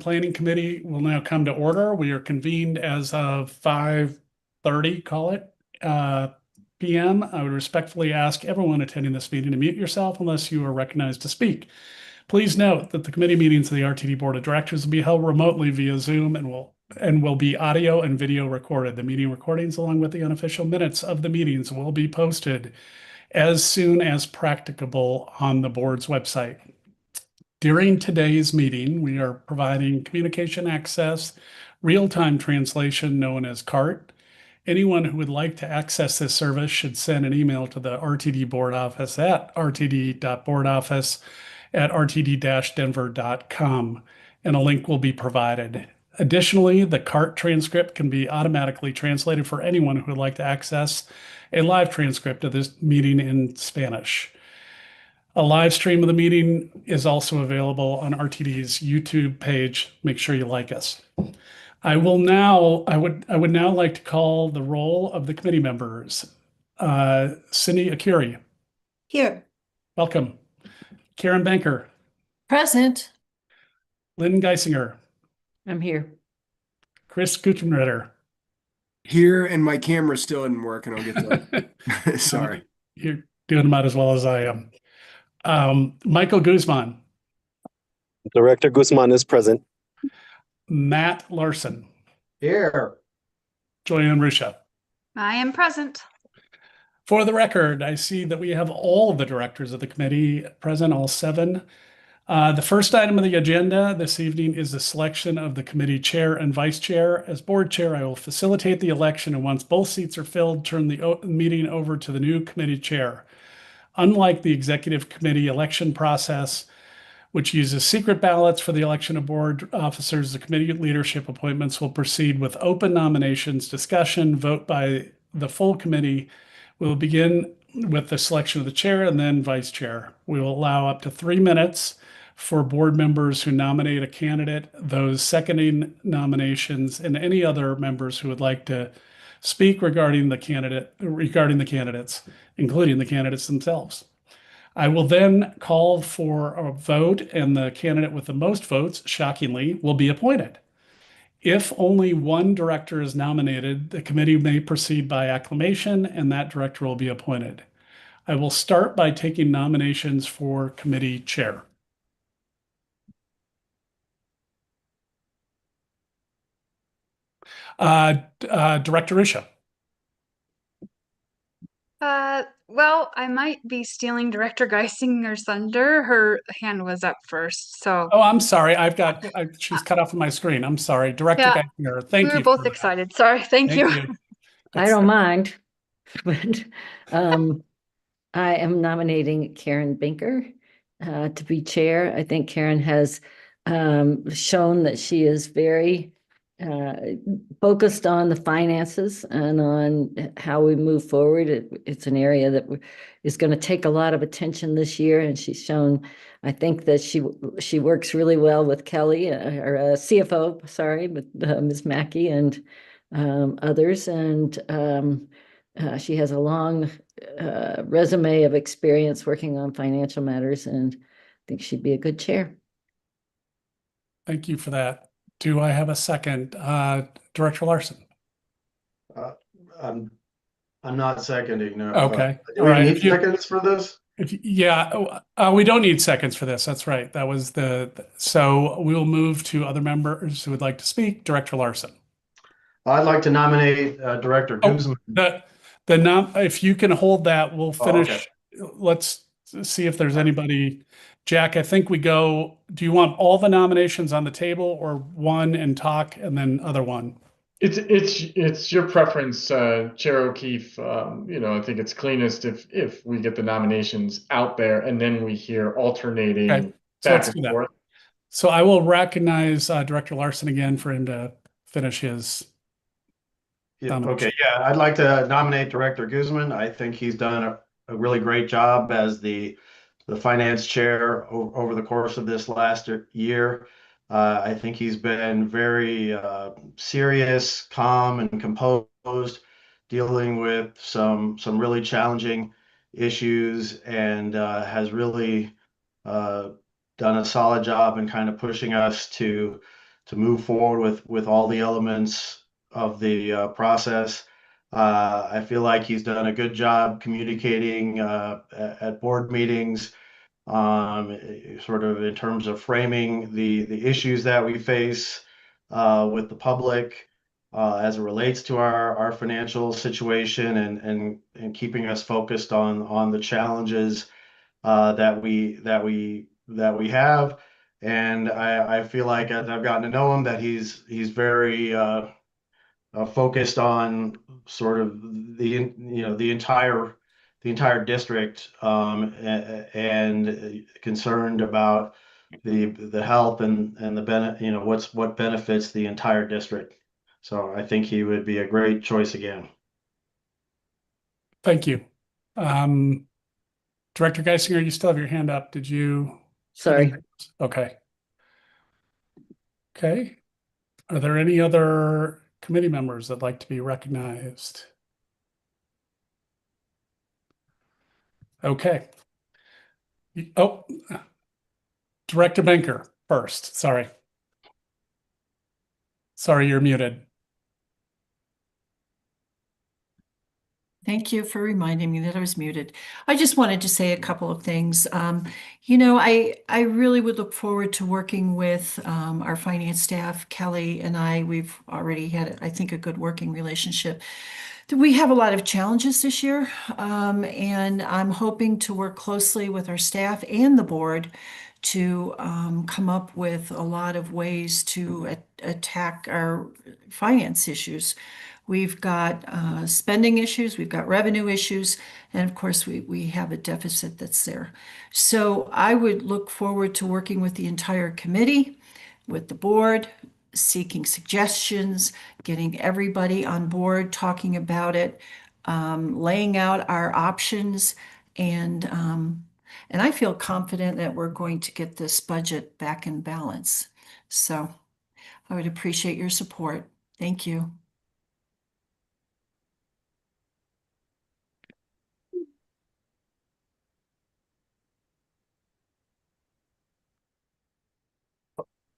Planning Committee will now come to order. We are convened as of 5:30, call it, PM. I would respectfully ask everyone attending this meeting to mute yourself unless you are recognized to speak. Please note that the committee meetings of the RTD Board of Directors will be held remotely via Zoom and will be audio and video recorded. The meeting recordings, along with the unofficial minutes of the meetings, will be posted as soon as practicable on the board's website. During today's meeting, we are providing communication access, real-time translation known as CART. Anyone who would like to access this service should send an email to the RTD board office at rtd.boardoffice@rtd-denver.com, and a link will be provided. Additionally, the CART transcript can be automatically translated for anyone who would like to access a live transcript of this meeting in Spanish. A live stream of the meeting is also available on RTD's YouTube page. Make sure you like us. I would now like to call the roll of the committee members. Cindy Akiri. Here. Welcome. Karen Banker. Present. Lynn Geisinger. I'm here. Chris Guttenritter. Here, and my camera still didn't work, and I'll get to it. Sorry. You're doing about as well as I am. Michael Guzman. Director Guzman is present. Matt Larson. Here. Joyanne Rusha. I am present. For the record, I see that we have all of the directors of the committee present, all 7. The first item of the agenda this evening is the selection of the committee chair and vice chair. As board chair, I will facilitate the election, and once both seats are filled, turn the meeting over to the new committee chair. Unlike the executive committee election process, which uses secret ballots for the election of board officers, the committee leadership appointments will proceed with open nominations, discussion, vote by the full committee. We will begin with the selection of the chair and then vice chair. We will allow up to 3 minutes for board members who nominate a candidate, those seconding nominations, and any other members who would like to speak regarding the candidates, including the candidates themselves. I will then call for a vote, and the candidate with the most votes, shockingly, will be appointed. If only one director is nominated, the committee may proceed by acclamation, and that director will be appointed. I will start by taking nominations for committee chair. Director Rusha. Well, I might be stealing Director Geisinger's thunder. Her hand was up first, so. Oh, I'm sorry. She's cut off of my screen. I'm sorry. Director Geisinger, thank you. We were both excited. Sorry. Thank you. I don't mind, but I am nominating Karen Banker to be chair. I think Karen has shown that she is very focused on the finances and on how we move forward. It's an area that is going to take a lot of attention this year, and she's shown, I think, that she works really well with Kelly, or CFO, sorry, with Ms. Mackey and others, and she has a long resume of experience working on financial matters, and I think she'd be a good chair. Thank you for that. Do I have a second? Director Larson. I'm not seconding. No. Okay. Do we need seconds for this? We don't need seconds for this. That's right. That was so we will move to other members who would like to speak. Director Larson. I'd like to nominate Director Guzman. If you can hold that, we'll finish. Okay. Let's see if there's anybody. Jack, I think we go. Do you want all the nominations on the table, or one and talk and then other one? It's your preference, Chair O'Keefe. I think it's cleanest if we get the nominations out there and then we hear alternating back and forth. So I will recognize Director Larson again for him to finish his. Okay, yeah, I'd like to nominate Director Guzman. I think he's done a really great job as the finance chair over the course of this last year. I think he's been very serious, calm, and composed, dealing with some really challenging issues, and has really done a solid job in kind of pushing us to move forward with all the elements of the process. I feel like he's done a good job communicating at board meetings, sort of in terms of framing the issues that we face with the public as it relates to our financial situation, and keeping us focused on the challenges that we have. And I feel like, as I've gotten to know him, that he's very focused on sort of the entire district, and concerned about the health and the what benefits the entire district. So I think he would be a great choice again. Thank you. Director Geisinger, you still have your hand up. Did you? Sorry. Okay. Okay. Are there any other committee members that'd like to be recognized? Okay. Oh, Director Benker first. Sorry. Sorry, you're muted. Thank you for reminding me that I was muted. I just wanted to say a couple of things. I really would look forward to working with our finance staff. Kelly and I, we've already had, I think, a good working relationship. We have a lot of challenges this year, and I'm hoping to work closely with our staff and the board to come up with a lot of ways to attack our finance issues. We've got spending issues, we've got revenue issues, and of course, we have a deficit that's there. So I would look forward to working with the entire committee, with the board, seeking suggestions, getting everybody on board, talking about it, laying out our options, and I feel confident that we're going to get this budget back in balance. So I would appreciate your support. Thank you.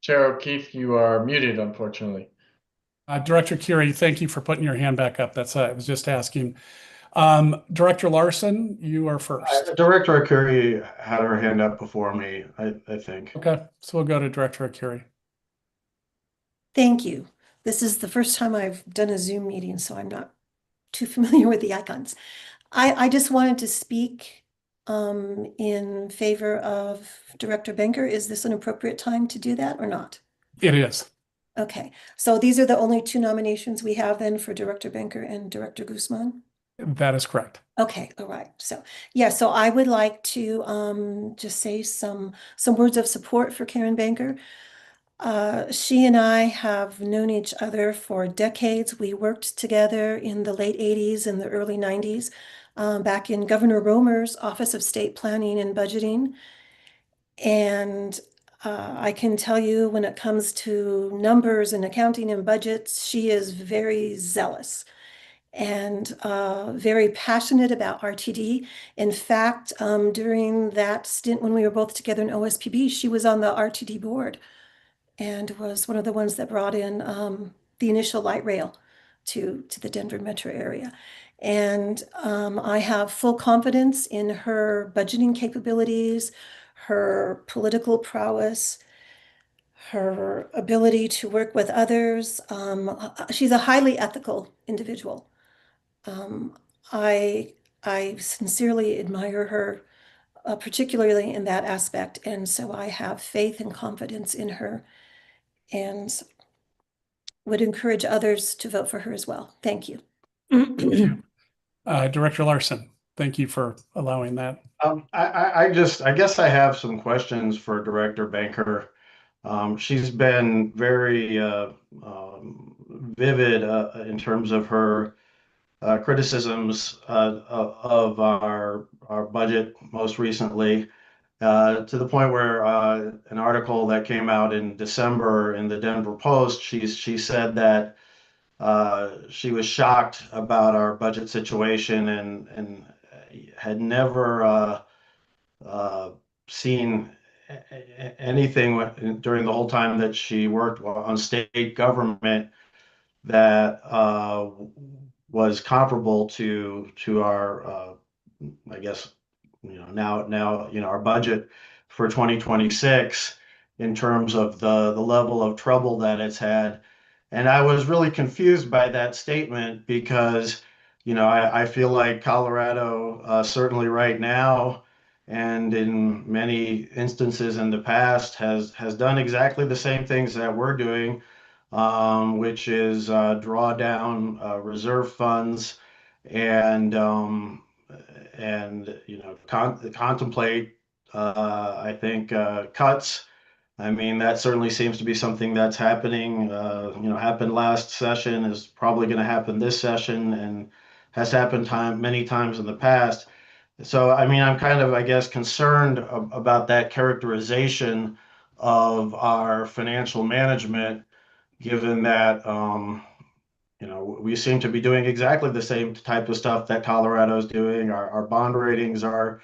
Chair O'Keefe, you are muted, unfortunately. Director Curie, thank you for putting your hand back up. That's I was just asking. Director Larson, you are first. Director Akuri had her hand up before me, I think. Okay, so we'll go to Director Akuri. Thank you. This is the first time I've done a Zoom meeting, so I'm not too familiar with the icons. I just wanted to speak in favor of Director Benker. Is this an appropriate time to do that or not? It is. Okay, so these are the only two nominations we have then for Director Benker and Director Guzman? That is correct. Okay, all right. So yeah, so I would like to just say some words of support for Karen Benker. She and I have known each other for decades. We worked together in the late 80s and the early 90s, back in Governor Romer's Office of State Planning and Budgeting. And I can tell you, when it comes to numbers and accounting and budgets, she is very zealous and very passionate about RTD. In fact, during that stint when we were both together in OSPB, she was on the RTD board and was one of the ones that brought in the initial light rail to the Denver metro area. And I have full confidence in her budgeting capabilities, her political prowess, her ability to work with others. She's a highly ethical individual. I sincerely admire her, particularly in that aspect. And so I have faith and confidence in her and would encourage others to vote for her as well. Thank you. Thank you. Director Larson, thank you for allowing that. I guess I have some questions for Director Benker. She's been very vivid in terms of her criticisms of our budget most recently, to the point where an article that came out in December in the Denver Post, she said that she was shocked about our budget situation and had never seen anything during the whole time that she worked on state government that was comparable to our I guess now our budget for 2026 in terms of the level of trouble that it's had. And I was really confused by that statement because I feel like Colorado certainly right now and in many instances in the past has done exactly the same things that we're doing, which is draw down reserve funds and contemplate I think cuts. I mean, that certainly seems to be something that's happening. Happened last session, is probably going to happen this session, and has happened many times in the past. So, I mean, I'm kind of, I guess, concerned about that characterization of our financial management, given that we seem to be doing exactly the same type of stuff that Colorado's doing. Our bond ratings are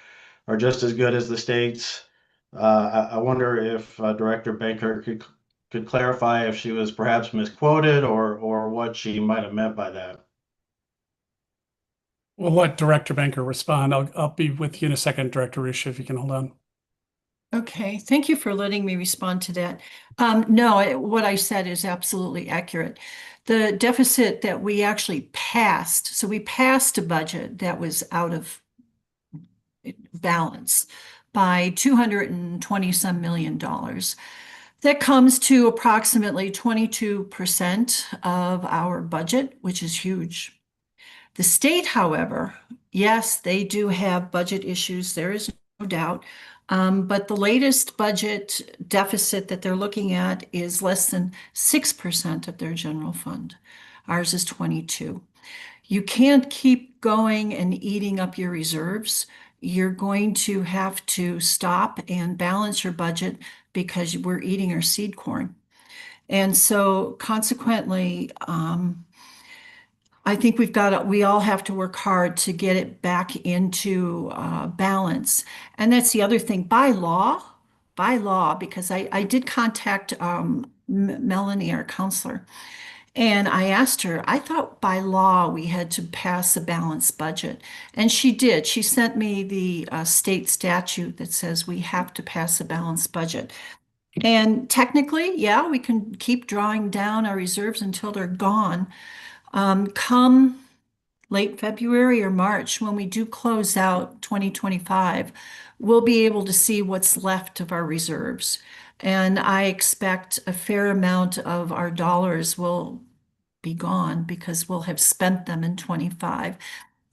just as good as the states. I wonder if Director Baker could clarify if she was perhaps misquoted or what she might have meant by that. We'll let Director Banker respond. I'll be with you in a second, Director Ruscia, if you can hold on. Okay, thank you for letting me respond to that. No, what I said is absolutely accurate. The deficit that we actually passed, so we passed a budget that was out of balance by $220 some million. That comes to approximately 22% of our budget, which is huge. The state, however, yes, they do have budget issues. There is no doubt. But the latest budget deficit that they're looking at is less than 6% of their general fund. Ours is 22. You can't keep going and eating up your reserves. You're going to have to stop and balance your budget because we're eating our seed corn. And so consequently, I think we all have to work hard to get it back into balance. And that's the other thing, by law, because I did contact Melanie, our counselor, and I asked her, I thought by law we had to pass a balanced budget. And she did. She sent me the state statute that says we have to pass a balanced budget. And technically, yeah, we can keep drawing down our reserves until they're gone. Come late February or March, when we do close out 2025, we'll be able to see what's left of our reserves. And I expect a fair amount of our dollars will be gone because we'll have spent them in 25.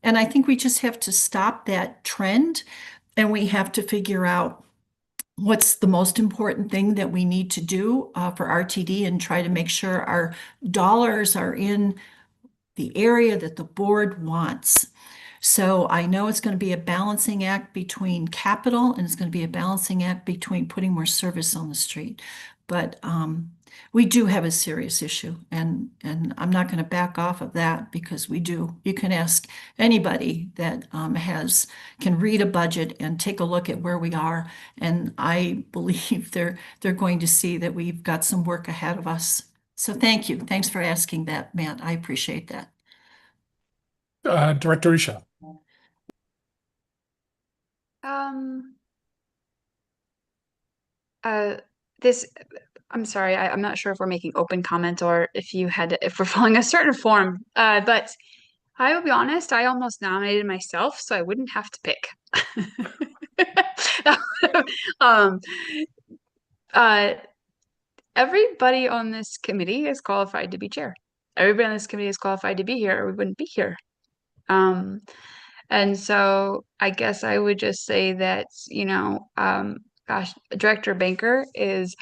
And I think we just have to stop that trend, and we have to figure out what's the most important thing that we need to do for RTD and try to make sure our dollars are in the area that the board wants. So I know it's going to be a balancing act between capital, and it's going to be a balancing act between putting more service on the street. But we do have a serious issue, and I'm not going to back off of that because we do. You can ask anybody that can read a budget and take a look at where we are, and I believe they're going to see that we've got some work ahead of us. So thank you. Thanks for asking that, Matt. I appreciate that. Director Ruscia. I'm sorry, I'm not sure if we're making open comment or if we're following a certain form. But I will be honest, I almost nominated myself, so I wouldn't have to pick. Everybody on this committee is qualified to be chair. Everybody on this committee is qualified to be here, or we wouldn't be here. And so I guess I would just say that, gosh, Director Banker is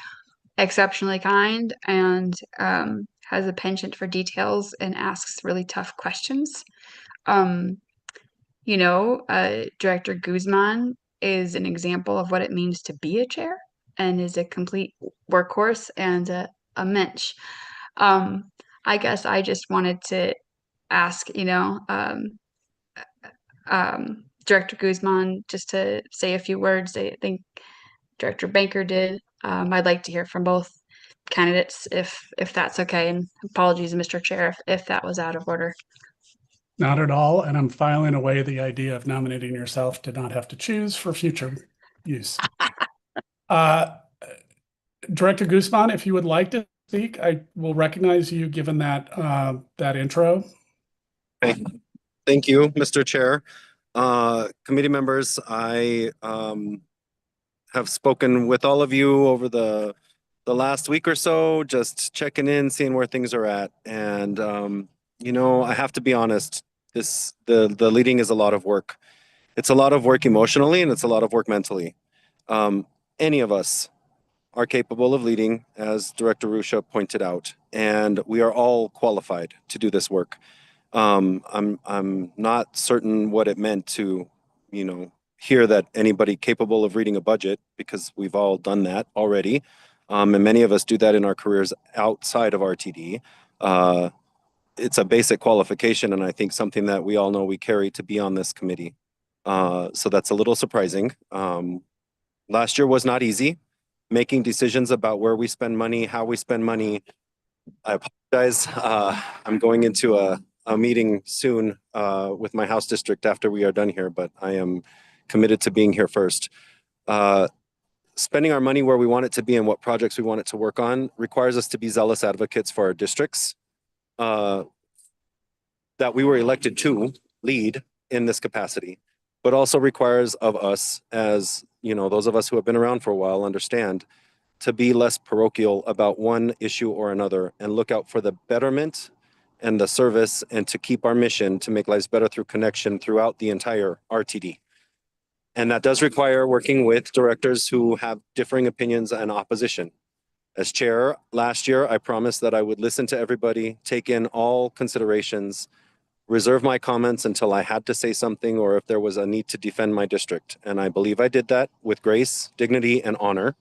exceptionally kind and has a penchant for details and asks really tough questions. Director Guzman is an example of what it means to be a chair and is a complete workhorse and a mensch. I guess I just wanted to ask, Director Guzman just to say a few words. I think Director Banker did. I'd like to hear from both candidates if that's okay. And apologies, Mr. Chair, if that was out of order. Not at all, and I'm filing away the idea of nominating yourself to not have to choose for future use. Director Guzman, if you would like to speak, I will recognize you given that that intro. Thank you, Mr. Chair. Committee members, I have spoken with all of you over the last week or so, just checking in, seeing where things are at. And you know, I have to be honest, the leading is a lot of work. It's a lot of work emotionally and it's a lot of work mentally. Any of us are capable of leading, as Director Ruscia pointed out, and we are all qualified to do this work. I'm not certain what it meant to, you know, hear that anybody capable of reading a budget, because we've all done that already. And many of us do that in our careers outside of RTD. It's a basic qualification, and I think something that we all know we carry to be on this committee. So that's a little surprising. Last year was not easy. Making decisions about where we spend money, how we spend money. I apologize. I'm going into a meeting soon with my House district after we are done here, but I am committed to being here first. Spending our money where we want it to be and what projects we want it to work on requires us to be zealous advocates for our districts that we were elected to lead in this capacity, but also requires of us, as you know, those of us who have been around for a while understand, to be less parochial about one issue or another and look out for the betterment and the service, and to keep our mission to make lives better through connection throughout the entire RTD. And that does require working with directors who have differing opinions and opposition. As chair, last year, I promised that I would listen to everybody, take in all considerations, reserve my comments until I had to say something or if there was a need to defend my district. And I believe I did that with grace, dignity, and honor.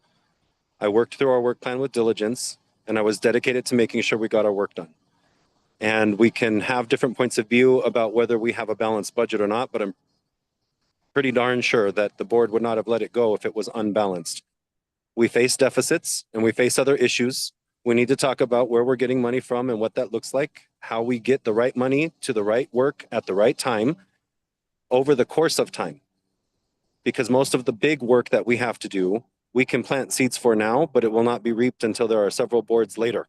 I worked through our work plan with diligence, and I was dedicated to making sure we got our work done. And we can have different points of view about whether we have a balanced budget or not, but I'm pretty darn sure that the board would not have let it go if it was unbalanced. We face deficits and we face other issues. We need to talk about where we're getting money from and what that looks like, how we get the right money to the right work at the right time over the course of time. Because most of the big work that we have to do, we can plant seeds for now, but it will not be reaped until there are several boards later.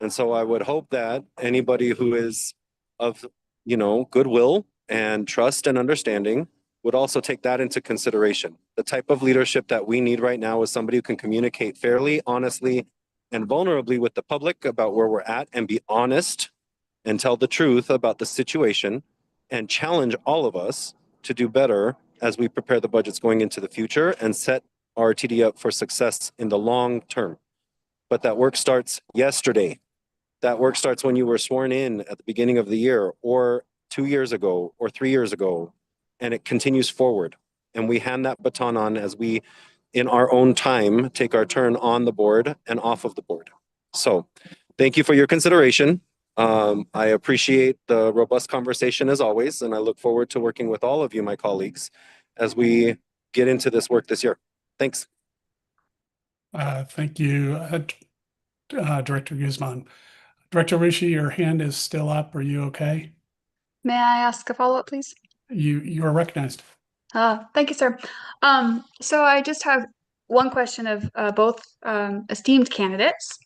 And so I would hope that anybody who is of, you know, goodwill and trust and understanding would also take that into consideration. The type of leadership that we need right now is somebody who can communicate fairly, honestly, and vulnerably with the public about where we're at, and be honest and tell the truth about the situation, and challenge all of us to do better as we prepare the budgets going into the future and set RTD up for success in the long term. But that work starts yesterday. That work starts when you were sworn in at the beginning of the year, or 2 years ago, or 3 years ago, and it continues forward. And we hand that baton on as we, in our own time, take our turn on the board and off of the board. So thank you for your consideration. I appreciate the robust conversation as always, and I look forward to working with all of you, my colleagues, as we get into this work this year. Thanks. Thank you, Director Guzman. Director Ruscia, your hand is still up. Are you okay? May I ask a follow-up, please? You are recognized. Thank you, sir. So I just have one question of both esteemed candidates.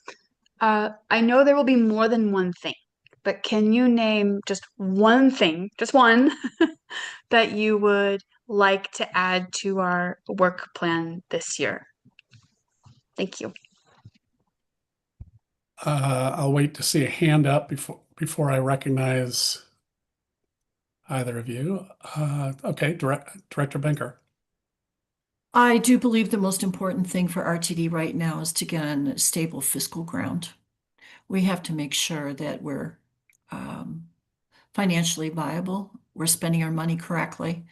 I know there will be more than one thing, but can you name just one thing, just one, that you would like to add to our work plan this year? Thank you. I'll wait to see a hand up before I recognize either of you. Okay, Director Banker. I do believe the most important thing for RTD right now is to get on stable fiscal ground. We have to make sure that we're financially viable, we're spending our money correctly,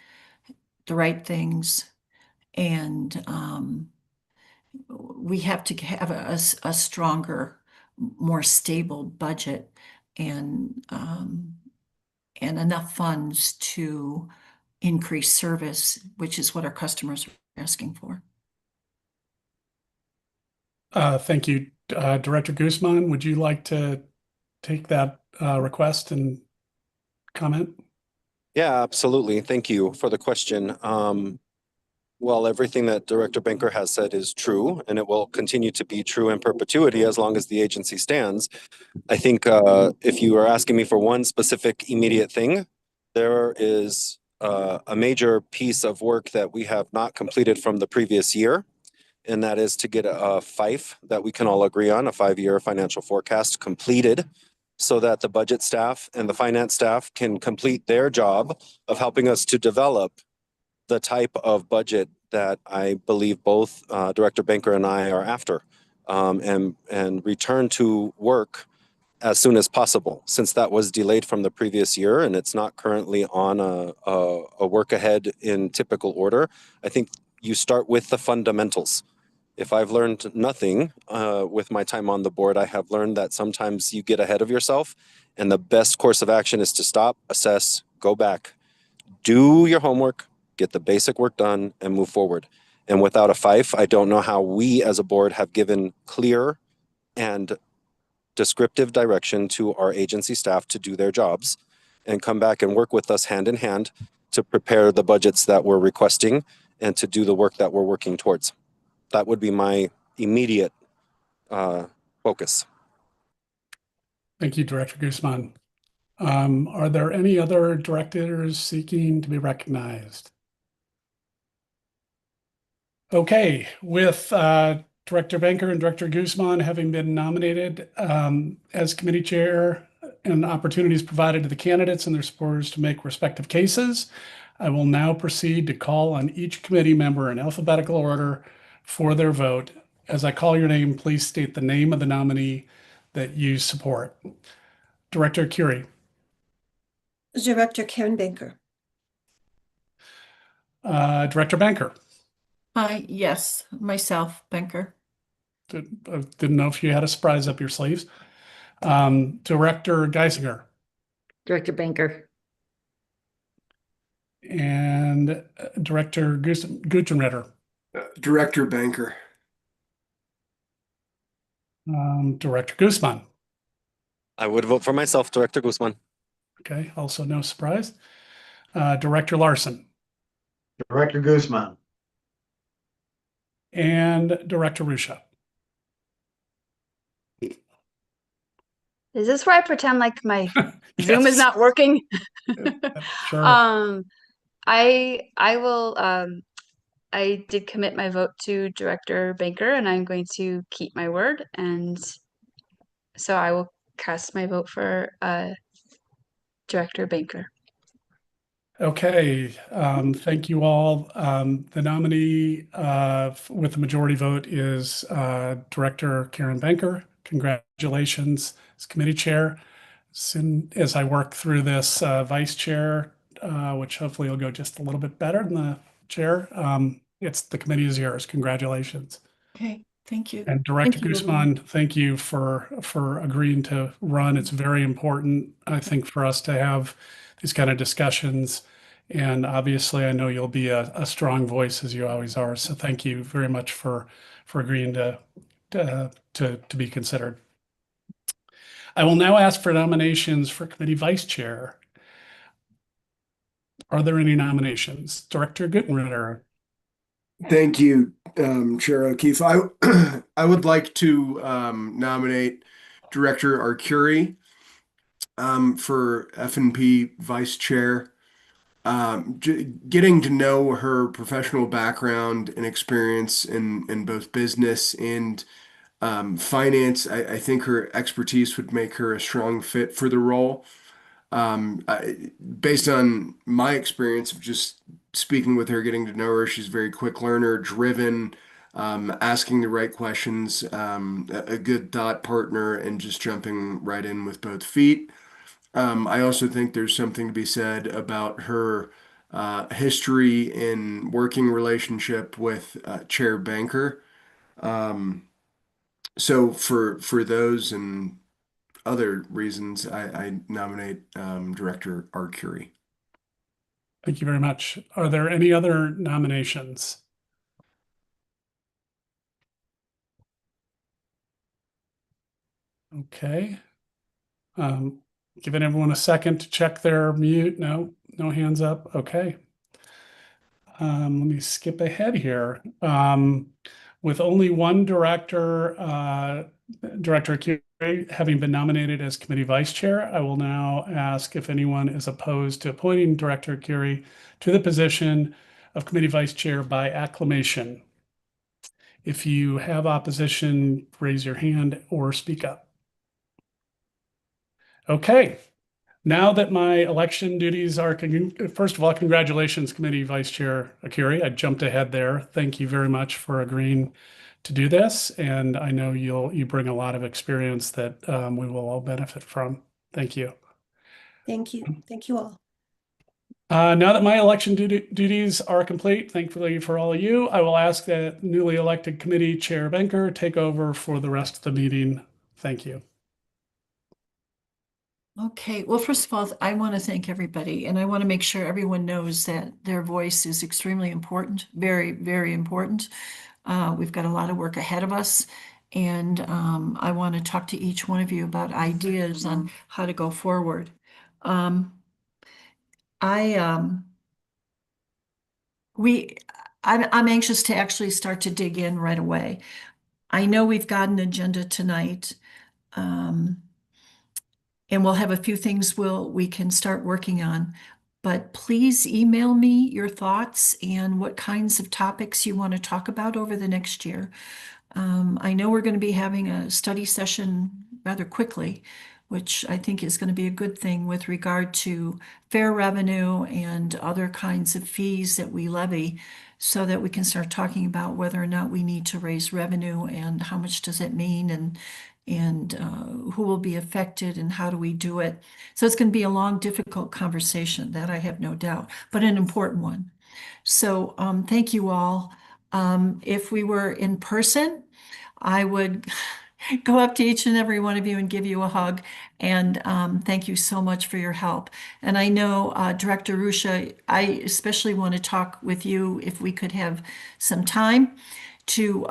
the right things, and we have to have a stronger, more stable budget, and enough funds to increase service, which is what our customers are asking for. Thank you. Director Guzman, would you like to take that request and comment? Yeah, absolutely. Thank you for the question. Well, everything that Director Banker has said is true, and it will continue to be true in perpetuity as long as the agency stands. I think if you are asking me for one specific immediate thing, there is a major piece of work that we have not completed from the previous year, and that is to get a FIFE that we can all agree on, a 5-year financial forecast completed, so that the budget staff and the finance staff can complete their job of helping us to develop the type of budget that I believe both Director Banker and I are after, and return to work as soon as possible, since that was delayed from the previous year and it's not currently on a work ahead in typical order. I think you start with the fundamentals. If I've learned nothing with my time on the board, I have learned that sometimes you get ahead of yourself, and the best course of action is to stop, assess, go back, do your homework, get the basic work done, and move forward. And without a FIFE, I don't know how we as a board have given clear and descriptive direction to our agency staff to do their jobs and come back and work with us hand in hand to prepare the budgets that we're requesting and to do the work that we're working towards. That would be my immediate focus. Thank you, Director Guzman. Are there any other directors seeking to be recognized? Okay, with Director Banker and Director Guzman having been nominated as committee chair and opportunities provided to the candidates and their supporters to make respective cases, I will now proceed to call on each committee member in alphabetical order for their vote. As I call your name, please state the name of the nominee that you support. Director Curie. Director Karen Banker. Director Banker. Yes, myself, Banker. Didn't know if you had a surprise up your sleeves. Director Geisinger. Director Banker. And Director Guttenritter. Director Banker. Director Guzman. I would vote for myself, Director Guzman. Okay, also no surprise. Director Larson. Director Guzman. And Director Rusha. Is this where I pretend like my Zoom is Yes. not working? Sure. I will I did commit my vote to Director Banker, and I'm going to keep my word, and so I will cast my vote for Director Banker. Okay, thank you all. The nominee with the majority vote is Director Karen Banker. Congratulations as committee chair. Soon as I work through this vice chair, which hopefully will go just a little bit better than the chair, the committee is yours. Congratulations. Okay, thank you. And Director Thank you, everyone. Guzman, thank you for agreeing to run. It's very important, I think, for us to have these kind of discussions. And obviously, I know you'll be a strong voice as you always are. So thank you very much for agreeing to be considered. I will now ask for nominations for committee vice chair. Are there any nominations? Director Guttenritter. Thank you, Chair O'Keefe. I would like to nominate Director Arcuri for F&P Vice Chair. Getting to know her professional background and experience in both business and finance, I think her expertise would make her a strong fit for the role. Based on my experience of just speaking with her, getting to know her, she's a very quick learner, driven, asking the right questions, a good thought partner, and just jumping right in with both feet. I also think there's something to be said about her history in working relationship with Chair Banker. So for those and other reasons, I nominate Director Arcuri. Thank you very much. Are there any other nominations? Okay. Giving everyone a second to check their mute. No hands up. Okay. Let me skip ahead here. With only one director, Director Curie, having been nominated as committee vice chair, I will now ask if anyone is opposed to appointing Director Curie to the position of committee vice chair by acclamation. If you have opposition, raise your hand or speak up. Okay. Now that my election duties are, first of all, congratulations, Committee Vice Chair Akiri. I jumped ahead there. Thank you very much for agreeing to do this. And I know you bring a lot of experience that we will all benefit from. Thank you. Thank you. Thank you all. Now that my election duties are complete, thankfully for all of you, I will ask that newly elected Committee Chair Benker take over for the rest of the meeting. Thank you. Okay, well, first of all, I want to thank everybody, and I want to make sure everyone knows that their voice is extremely important, very, very important. We've got a lot of work ahead of us, and I want to talk to each one of you about ideas on how to go forward. I'm anxious to actually start to dig in right away. I know we've got an agenda tonight. And we'll have a few things we can start working on. But please email me your thoughts and what kinds of topics you want to talk about over the next year. I know we're going to be having a study session rather quickly, which I think is going to be a good thing with regard to fair revenue and other kinds of fees that we levy, so that we can start talking about whether or not we need to raise revenue and how much does it mean, and who will be affected and how do we do it. So it's going to be a long, difficult conversation, that I have no doubt, but an important one. So thank you all. If we were in person, I would go up to each and every one of you and give you a hug. And thank you so much for your help. And I know, Director Rusha, I especially want to talk with you if we could have some time to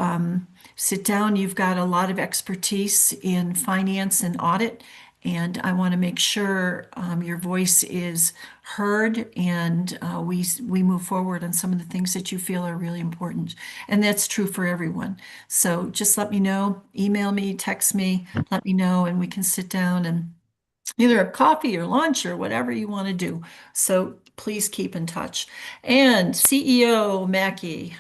sit down. You've got a lot of expertise in finance and audit, and I want to make sure your voice is heard, and we move forward on some of the things that you feel are really important. And that's true for everyone. So just let me know, email me, text me, let me know, and we can sit down and either have coffee or lunch or whatever you want to do. So please keep in touch. And CEO Mackey,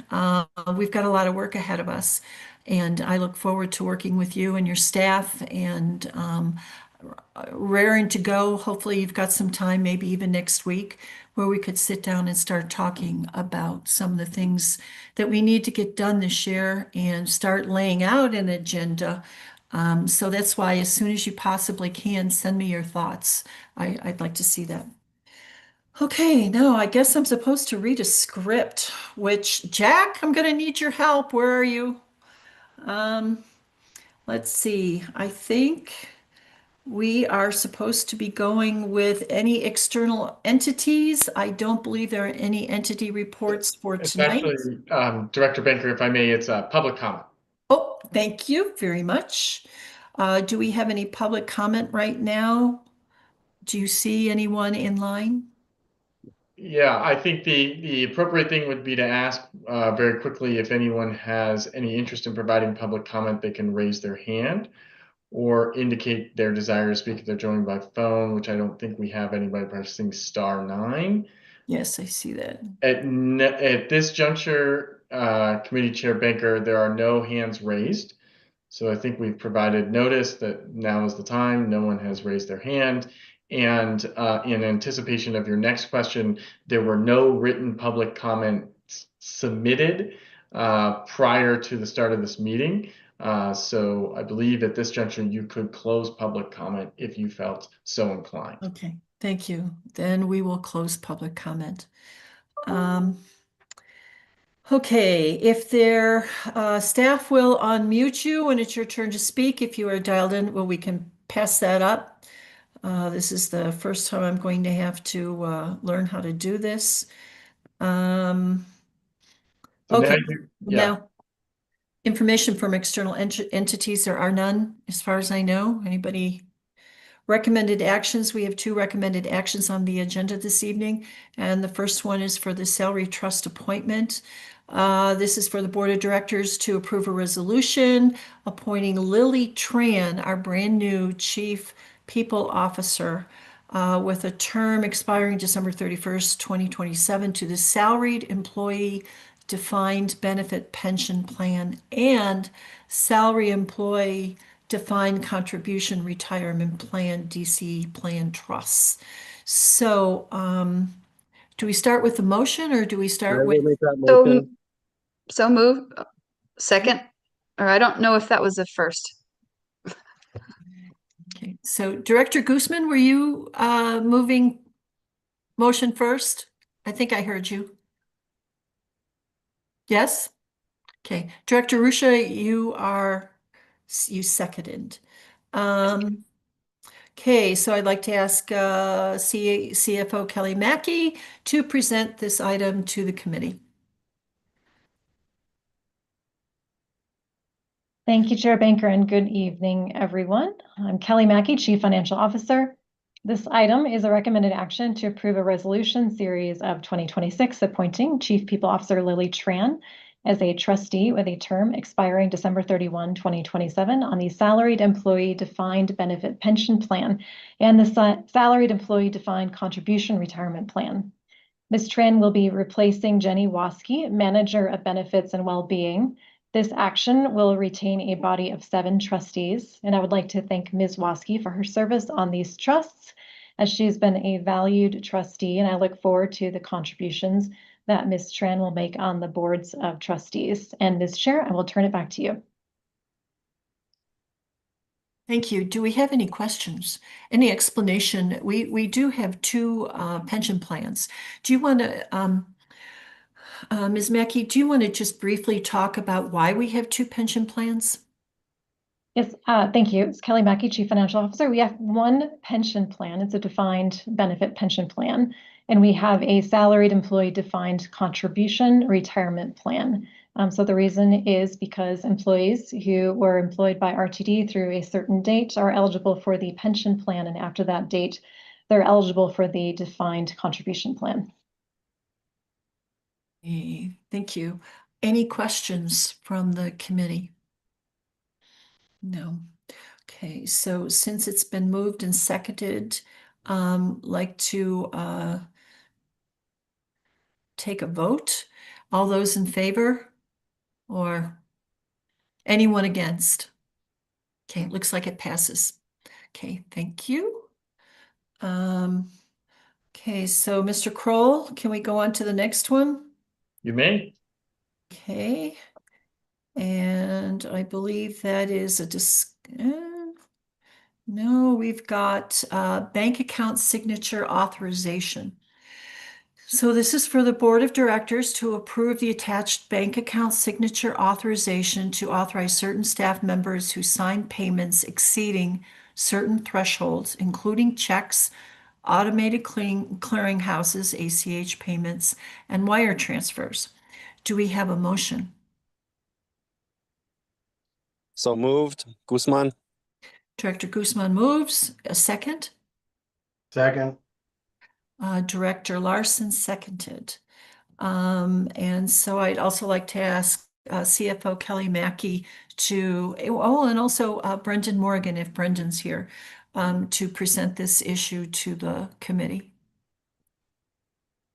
we've got a lot of work ahead of us, and I look forward to working with you and your staff, and raring to go. Hopefully you've got some time, maybe even next week, where we could sit down and start talking about some of the things that we need to get done this year and start laying out an agenda. So that's why, as soon as you possibly can, send me your thoughts. I'd like to see that. Okay, now I guess I'm supposed to read a script, which, Jack, I'm going to need your help. Where are you? Let's see. I think we are supposed to be going with any external entities. I don't believe there are any entity reports for It's tonight. actually, Director Benker, if I may, it's a public comment. Oh, thank you very much. Do we have any public comment right now? Do you see anyone in line? Yeah, I think the appropriate thing would be to ask very quickly if anyone has any interest in providing public comment. They can raise their hand or indicate their desire to speak if they're joining by phone, which I don't think we have anybody pressing *9. Yes, I see that. At this juncture, Committee Chair Benker, there are no hands raised. So I think we've provided notice that now is the time. No one has raised their hand. And in anticipation of your next question, there were no written public comments submitted prior to the start of this meeting. So I believe at this juncture, you could close public comment if you felt so inclined. Okay, thank you. Then we will close public comment. Okay, if their staff will unmute you when it's your turn to speak, if you are dialed in, well, we can pass that up. This is the first time I'm going to have to learn how to do this. So Okay, now Information from external entities, there are none, as far as I know. Anybody? Recommended actions, we have 2 recommended actions on the agenda this evening. And the first one is for the salary trust appointment. This is for the Board of Directors to approve a resolution appointing Lily Tran, our brand new Chief People Officer, with a term expiring December 31st, 2027 to the Salaried Employee Defined Benefit Pension Plan and Salary Employee Defined Contribution Retirement Plan, DC Plan Trusts. So, do we start with the motion or do we start with? So move. Second, or I don't know if that was the first. Okay, so Director Guzman, were you moving motion first? I think I heard you. Yes? Okay, Director Rusha, you seconded. Okay, so I'd like to ask CFO Kelly Mackey to present this item to the committee. Thank you, Chair Banker, and good evening, everyone. I'm Kelly Mackey, Chief Financial Officer. This item is a recommended action to approve a resolution series of 2026 appointing Chief People Officer Lily Tran as a trustee with a term expiring December 31, 2027 on the Salaried Employee Defined Benefit Pension Plan and the Salaried Employee Defined Contribution Retirement Plan. Ms. Tran will be replacing Jenny Waske, Manager of Benefits and Wellbeing. This action will retain a body of 7 trustees, and I would like to thank Ms. Waske for her service on these trusts, as she's been a valued trustee, and I look forward to the contributions that Ms. Tran will make on the boards of trustees. And Ms. Chair, I will turn it back to you. Thank you. Do we have any questions? Any explanation? We do have 2 pension plans. Do you want to, Ms. Mackey, do you want to just briefly talk about why we have 2 pension plans? Yes, thank you. It's Kelly Mackey, Chief Financial Officer. We have 1 pension plan. It's a defined benefit pension plan. And we have a salaried employee defined contribution retirement plan. So the reason is because employees who were employed by RTD through a certain date are eligible for the pension plan. And after that date, they're eligible for the defined contribution plan. Thank you. Any questions from the committee? No. Okay, so since it's been moved and seconded, like to take a vote. All those in favor or anyone against? Okay, it looks like it passes. Okay, thank you. Okay, so Mr. Kroll, can we go on to the next one? You may. Okay. And I believe that is no, we've got bank account signature authorization. So this is for the Board of Directors to approve the attached bank account signature authorization to authorize certain staff members who sign payments exceeding certain thresholds, including checks, automated clearinghouses, ACH payments, and wire transfers. Do we have a motion? So moved. Guzman. Director Guzman moves. A second? Second. Director Larson seconded. And so I'd also like to ask CFO Kelly Mackey to, and also Brendan Morgan, if Brendan's here, to present this issue to the committee.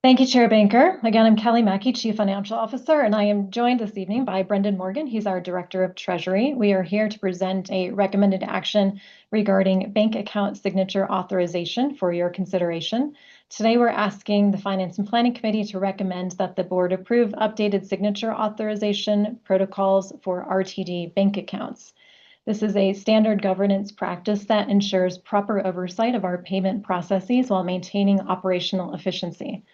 Thank you, Chair Banker. Again, I'm Kelly Mackey, Chief Financial Officer, and I am joined this evening by Brendan Morgan. He's our Director of Treasury. We are here to present a recommended action regarding bank account signature authorization for your consideration. Today, we're asking the Finance and Planning Committee to recommend that the board approve updated signature authorization protocols for RTD bank accounts. This is a standard governance practice that ensures proper oversight of our payment processes while maintaining operational efficiency.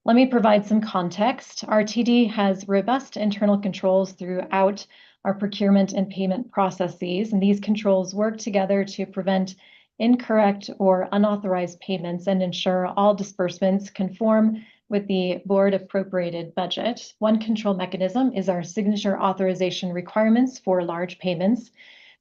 Let me provide some context. RTD has robust internal controls throughout our procurement and payment processes, and these controls work together to prevent incorrect or unauthorized payments and ensure all disbursements conform with the board appropriated budget. One control mechanism is our signature authorization requirements for large payments.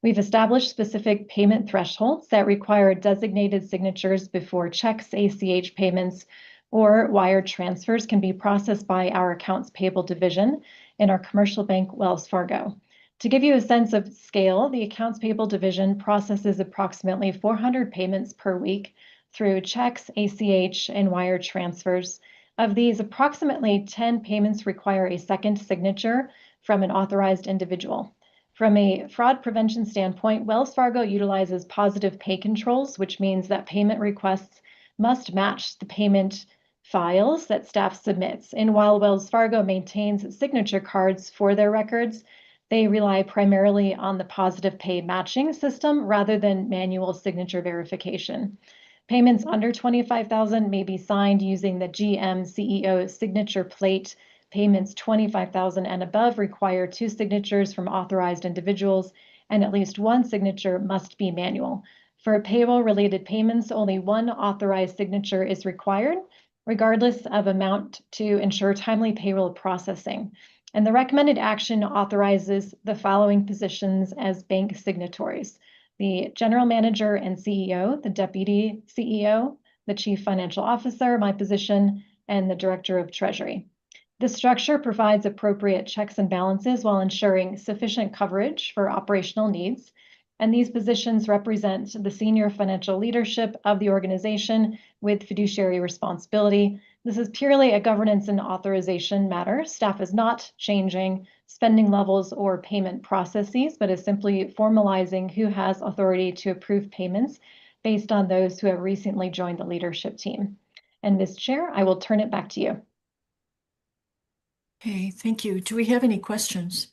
We've established specific payment thresholds that require designated signatures before checks, ACH payments, or wire transfers can be processed by our accounts payable division in our commercial bank, Wells Fargo. To give you a sense of scale, the accounts payable division processes approximately 400 payments per week through checks, ACH, and wire transfers. Of these, approximately 10 payments require a second signature from an authorized individual. From a fraud prevention standpoint, Wells Fargo utilizes positive pay controls, which means that payment requests must match the payment files that staff submits. And while Wells Fargo maintains signature cards for their records, they rely primarily on the positive pay matching system rather than manual signature verification. Payments under $25,000 may be signed using the GM CEO signature plate. Payments $25,000 and above require 2 signatures from authorized individuals, and at least 1 signature must be manual. For payroll-related payments, only 1 authorized signature is required, regardless of amount, to ensure timely payroll processing. And the recommended action authorizes the following positions as bank signatories: the general manager and CEO, the deputy CEO, the chief financial officer, my position, and the director of treasury. This structure provides appropriate checks and balances while ensuring sufficient coverage for operational needs. And these positions represent the senior financial leadership of the organization with fiduciary responsibility. This is purely a governance and authorization matter. Staff is not changing spending levels or payment processes, but is simply formalizing who has authority to approve payments based on those who have recently joined the leadership team. And Ms. Chair, I will turn it back to you. Okay, thank you. Do we have any questions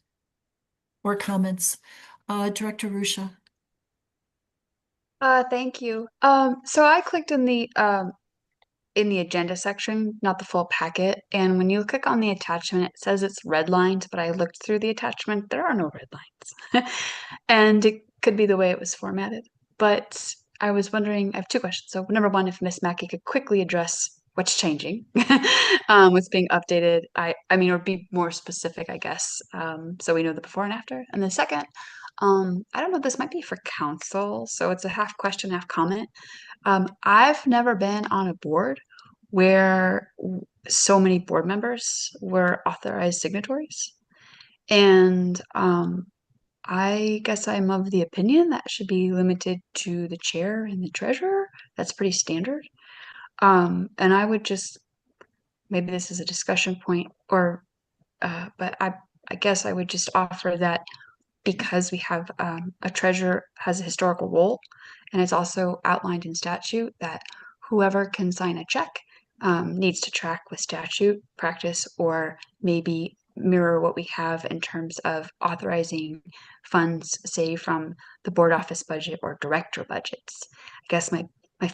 or comments? Director Rusha. Thank you. So I clicked in the agenda section, not the full packet, and when you click on the attachment, it says it's redlined, but I looked through the attachment, there are no red lines. And it could be the way it was formatted. But I was wondering, I have 2 questions. So number 1, if Ms. Mackey could quickly address what's changing, what's being updated. I mean, or be more specific, I guess, so we know the before and after. And the second, I don't know, this might be for council, so it's a half question, half comment. I've never been on a board where so many board members were authorized signatories. And I guess I'm of the opinion that should be limited to the chair and the treasurer. That's pretty standard. And I would just, maybe this is a discussion point, or but I guess I would just offer that because we have a treasurer has a historical role, and it's also outlined in statute that whoever can sign a check needs to track with statute practice, or maybe mirror what we have in terms of authorizing funds, say from the board office budget or director budgets. I guess my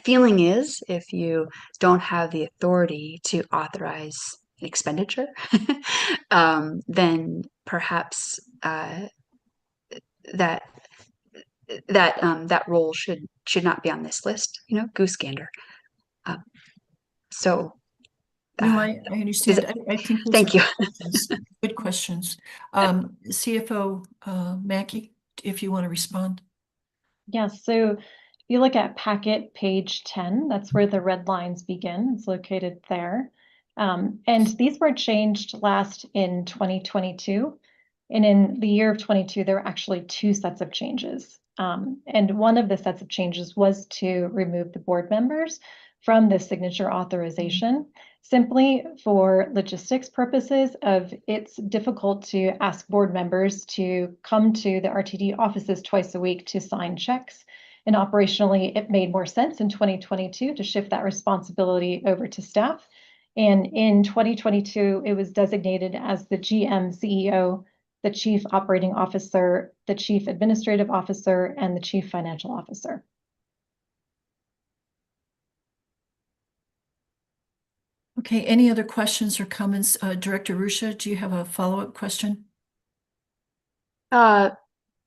feeling is if you don't have the authority to authorize an expenditure, then perhaps that role should not be on this list, goose gander. So No, I understand. I think those thank are you. good questions. CFO Mackey, if you want to respond. Yes, so if you look at packet page 10, that's where the red lines begin. It's located there. And these were changed last in 2022. And in the year of 22, there were actually 2 sets of changes. And one of the sets of changes was to remove the board members from the signature authorization, simply for logistics purposes of it's difficult to ask board members to come to the RTD offices twice a week to sign checks. And operationally, it made more sense in 2022 to shift that responsibility over to staff. And in 2022, it was designated as the GM CEO, the chief operating officer, the chief administrative officer, and the chief financial officer. Okay, any other questions or comments? Director Rusha, do you have a follow-up question? Your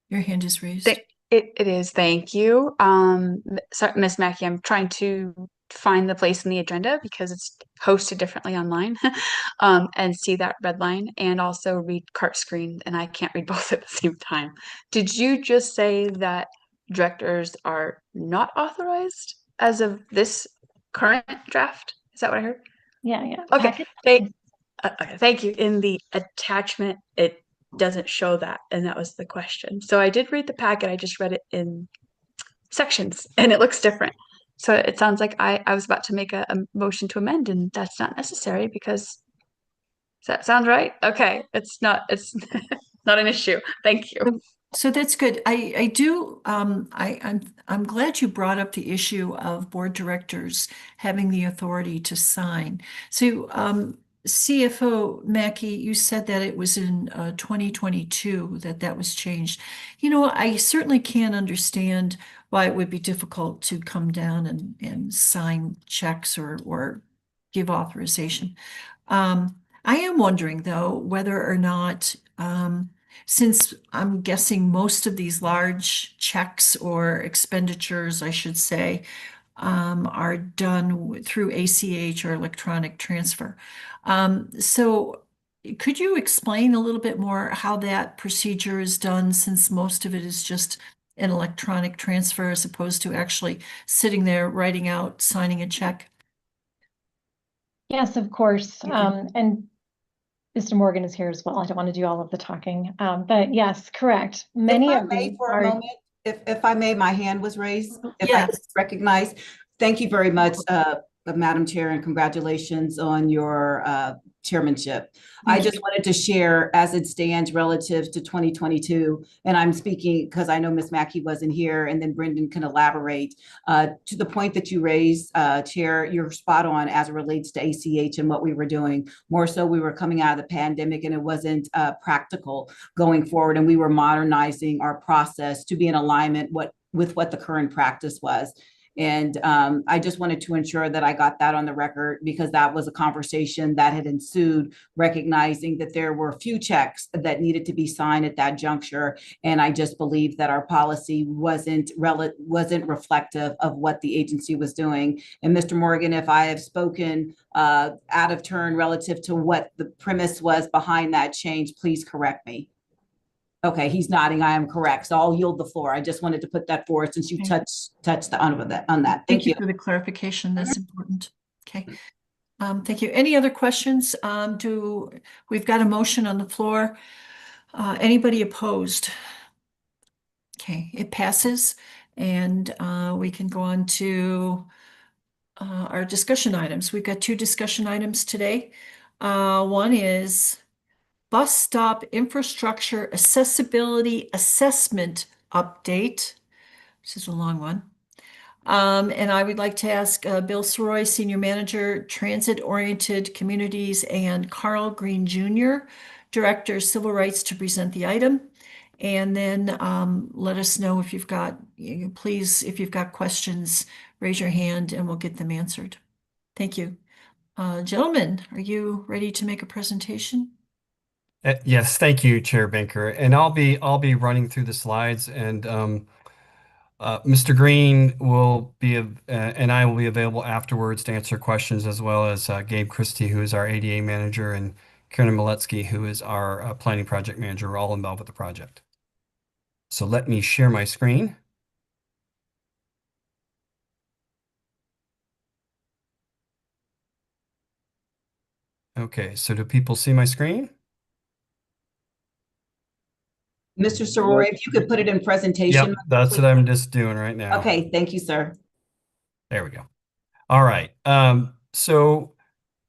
hand is raised. It is, thank you. Sorry, Ms. Mackey, I'm trying to find the place in the agenda because it's hosted differently online, and see that red line and also read cart screen, and I can't read both at the same time. Did you just say that directors are not authorized as of this current draft? Is that what I heard? Yeah. Okay. Okay, thank you. In the attachment, it doesn't show that, and that was the question. So I did read the packet. I just read it in sections, and it looks different. So it sounds like I was about to make a motion to amend, and that's not necessary because does that sound right? Okay, it's not not an issue. Thank you. So that's good. I'm glad you brought up the issue of board directors having the authority to sign. So CFO Mackey, you said that it was in 2022 that was changed. I certainly can understand why it would be difficult to come down and sign checks or give authorization. I am wondering, though, whether or not, since I'm guessing most of these large checks or expenditures, I should say, are done through ACH or electronic transfer. So could you explain a little bit more how that procedure is done, since most of it is just an electronic transfer as opposed to actually sitting there writing out, signing a check? Yes, of course. Okay. And Mr. Morgan is here as well. I don't want to do all of the talking, but yes, correct. Many If I of may, these for a are. moment, if I may, my hand was raised. If I Yes. could recognize. Thank you very much, Madam Chair, and congratulations on your chairmanship. I Thank just wanted to share as it stands relative to 2022, and I'm speaking because I know Ms. Mackey wasn't here, and then Brendan can elaborate. To the point that you raised, Chair, you're spot on as it relates to ACH and what we were doing. More so, we were coming out of the pandemic and it wasn't practical going forward, and we were modernizing our process to be in alignment with what the current practice was. And I just wanted to ensure that I got that on the record, because that was a conversation that had ensued, recognizing that there were a few checks that needed to be signed at that juncture. And I just believed that our policy wasn't reflective of what the agency was doing. And Mr. Morgan, if I have spoken out of turn relative to what the premise was behind that change, please correct me. Okay, he's nodding. I am correct. So I'll yield the floor. I just wanted to put that forward since you Okay. touched on that. Thank you. for the clarification. That's important. Okay. Thank you. Any other questions? We've got a motion on the floor. Anybody opposed? Okay, it passes, and we can go on to our discussion items. We've got two discussion items today. One is bus stop infrastructure accessibility assessment update. This is a long one. And I would like to ask Bill Soroy, Senior Manager, Transit-Oriented Communities, and Carl Green Jr., Director, Civil Rights, to present the item. And then let us know if you've got, please, if you've got questions, raise your hand and we'll get them answered. Thank you. Gentlemen, are you ready to make a presentation? Yes, thank you, Chair Banker. And I'll be running through the slides, and Mr. Green will be and I will be available afterwards to answer questions, as well as Gabe Christie, who is our ADA manager, and Karen Maletsky, who is our planning project manager. We're all involved with the project. So let me share my screen. Okay, so do people see my screen? Mr. Soroy, if you could put it in presentation. Yep, that's what I'm just doing right now. Okay, thank you, sir. There we go. All right. So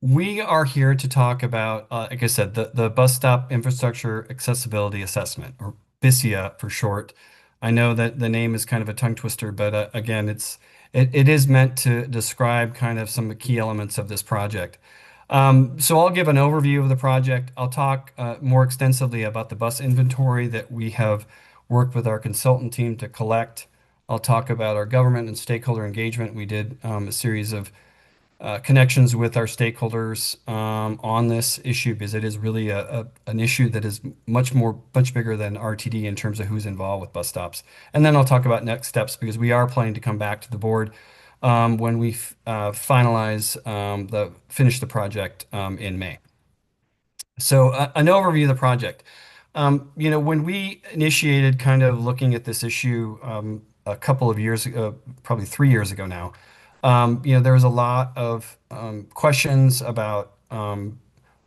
we are here to talk about, like I said, the bus stop infrastructure accessibility assessment, or BISIA for short. I know that the name is kind of a tongue twister, but again, it is meant to describe kind of some of the key elements of this project. So I'll give an overview of the project. I'll talk more extensively about the bus inventory that we have worked with our consultant team to collect. I'll talk about our government and stakeholder engagement. We did a series of connections with our stakeholders on this issue, because it is really an issue that is much bigger than RTD in terms of who's involved with bus stops. And then I'll talk about next steps, because we are planning to come back to the board when we finish the project in May. So an overview of the project. When we initiated kind of looking at this issue a couple of years ago, probably 3 years ago now, there was a lot of questions about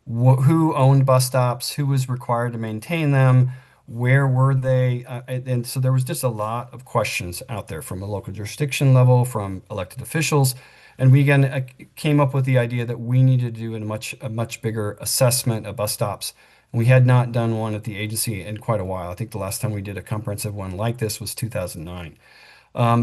who owned bus stops, who was required to maintain them, where were they? And so there was just a lot of questions out there from a local jurisdiction level, from elected officials. And we again came up with the idea that we needed to do a much bigger assessment of bus stops. We had not done one at the agency in quite a while. I think the last time we did a comprehensive one like this was 2009.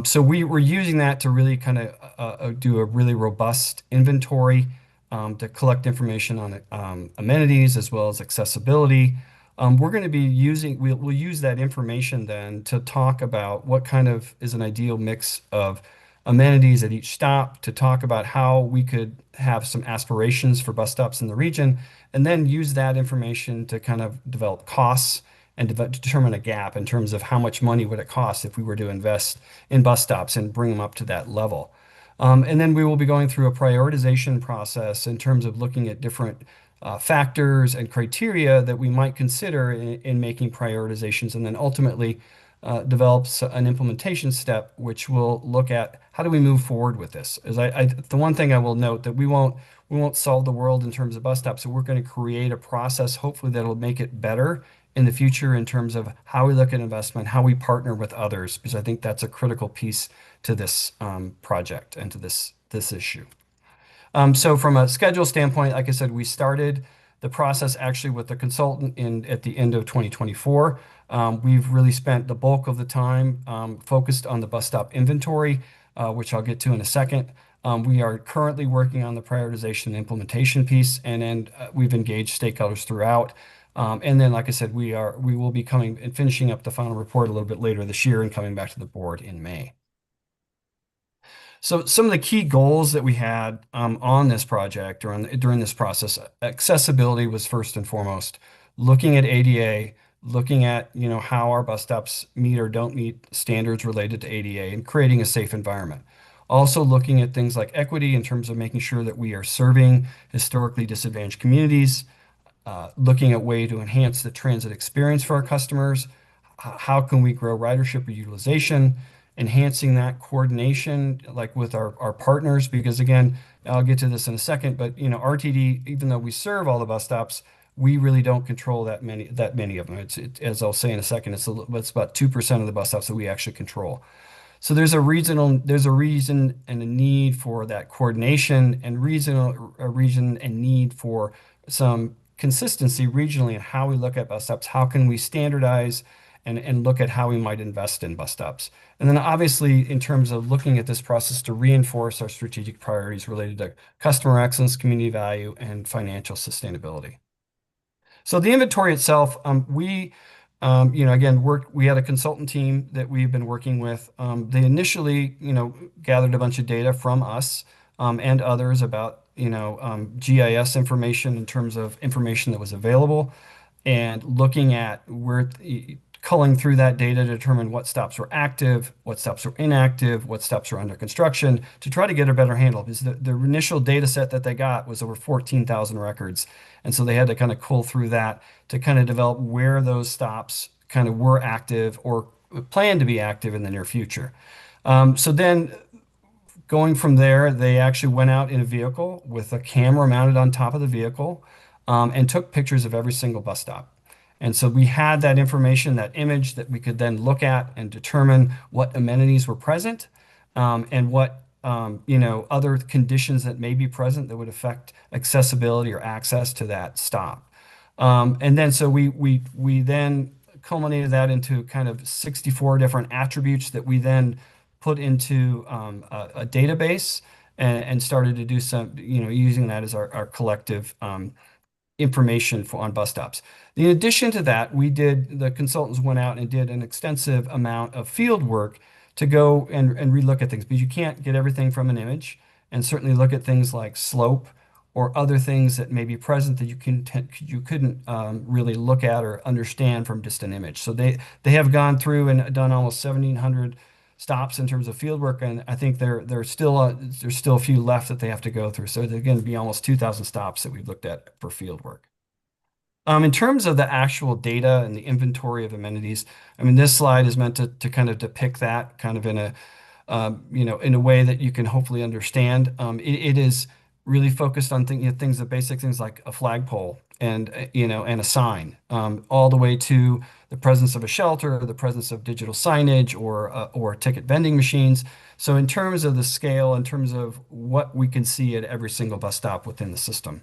So we were using that to really kind of do a really robust inventory to collect information on amenities as well as accessibility. We're going to be we'll use that information then to talk about what kind of is an ideal mix of amenities at each stop, to talk about how we could have some aspirations for bus stops in the region, and then use that information to kind of develop costs and determine a gap in terms of how much money would it cost if we were to invest in bus stops and bring them up to that level. And then we will be going through a prioritization process in terms of looking at different factors and criteria that we might consider in making prioritizations, and then ultimately develops an implementation step, which will look at how do we move forward with this. The one thing I will note that we won't solve the world in terms of bus stops, so we're going to create a process, hopefully, that will make it better in the future in terms of how we look at investment, how we partner with others, because I think that's a critical piece to this project and to this issue. So from a schedule standpoint, like I said, we started the process actually with the consultant at the end of 2024. We've really spent the bulk of the time focused on the bus stop inventory, which I'll get to in a second. We are currently working on the prioritization and implementation piece, and then we've engaged stakeholders throughout. And then, like I said, we will be coming and finishing up the final report a little bit later this year and coming back to the board in May. So some of the key goals that we had on this project or during this process, accessibility was first and foremost. Looking at ADA, looking at how our bus stops meet or don't meet standards related to ADA, and creating a safe environment. Also looking at things like equity in terms of making sure that we are serving historically disadvantaged communities, looking at way to enhance the transit experience for our customers. How can we grow ridership or utilization? Enhancing that coordination, like with our partners, because again, I'll get to this in a second, but RTD, even though we serve all the bus stops, we really don't control that many of them. As I'll say in a second, it's about 2% of the bus stops that we actually control. So there's a reason and a need for that coordination, and a reason and need for some consistency regionally in how we look at bus stops. How can we standardize and look at how we might invest in bus stops? And then obviously in terms of looking at this process to reinforce our strategic priorities related to customer excellence, community value, and financial sustainability. So the inventory itself, we had a consultant team that we've been working with. They initially, gathered a bunch of data from us and others about, GIS information in terms of information that was available, and looking at culling through that data to determine what stops were active, what stops were inactive, what stops were under construction, to try to get a better handle. Because the initial data set that they got was over 14,000 records. And so they had to kind of cull through that to kind of develop where those stops kind of were active or planned to be active in the near future. So then going from there, they actually went out in a vehicle with a camera mounted on top of the vehicle and took pictures of every single bus stop. And so we had that information, that image that we could then look at and determine what amenities were present and what other conditions that may be present that would affect accessibility or access to that stop. And then so we then culminated that into kind of 64 different attributes that we then put into a database and started to do some, using that as our collective information on bus stops. In addition to that, the consultants went out and did an extensive amount of field work to go and relook at things, because you can't get everything from an image, and certainly look at things like slope or other things that may be present that you couldn't really look at or understand from just an image. So they have gone through and done almost 1,700 stops in terms of field work, and I think there's still a few left that they have to go through. So there's going to be almost 2,000 stops that we've looked at for field work. In terms of the actual data and the inventory of amenities, I mean, this slide is meant to kind of depict that kind of in a in a way that you can hopefully understand. It is really focused on the basic things like a flagpole and and a sign, all the way to the presence of a shelter, the presence of digital signage, or ticket vending machines. So in terms of the scale, in terms of what we can see at every single bus stop within the system.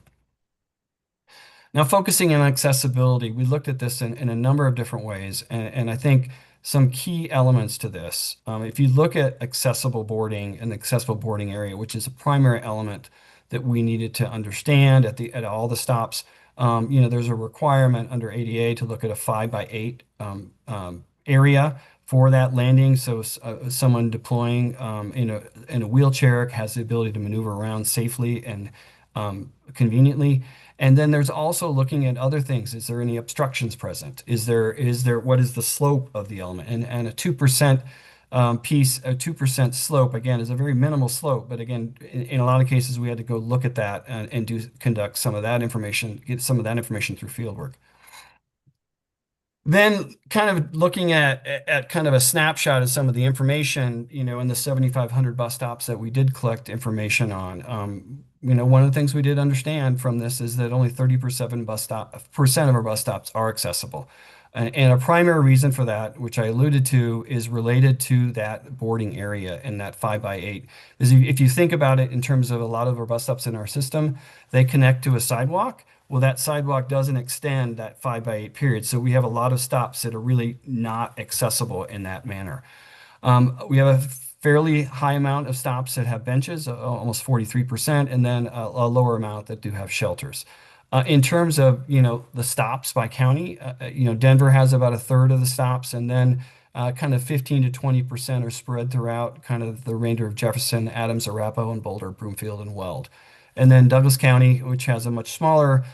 Now, focusing on accessibility, we looked at this in a number of different ways, and I think some key elements to this. If you look at accessible boarding and the accessible boarding area, which is a primary element that we needed to understand at all the stops, there's a requirement under ADA to look at a 5x8 area for that landing. So someone deploying in a wheelchair has the ability to maneuver around safely and conveniently. And then there's also looking at other things. Is there any obstructions present? What is the slope of the element? And a 2% piece, a 2% slope, again, is a very minimal slope. But again, in a lot of cases, we had to go look at that and conduct some of that information, get some of that information through fieldwork. Then kind of looking at kind of a snapshot of some of the information, in the 7,500 bus stops that we did collect information on. One of the things we did understand from this is that only 30% of our bus stops are accessible. And a primary reason for that, which I alluded to, is related to that boarding area and that 5x8. If you think about it in terms of a lot of our bus stops in our system, they connect to a sidewalk. Well, that sidewalk doesn't extend that 5x8 period. So we have a lot of stops that are really not accessible in that manner. We have a fairly high amount of stops that have benches, almost 43%, and then a lower amount that do have shelters. In terms of, the stops by county, Denver has about a third of the stops, and then kind of 15 to 20% are spread throughout kind of the remainder of Jefferson, Adams, Arapahoe, and Boulder, Broomfield, and Weld. And then Douglas County, which has a much smaller,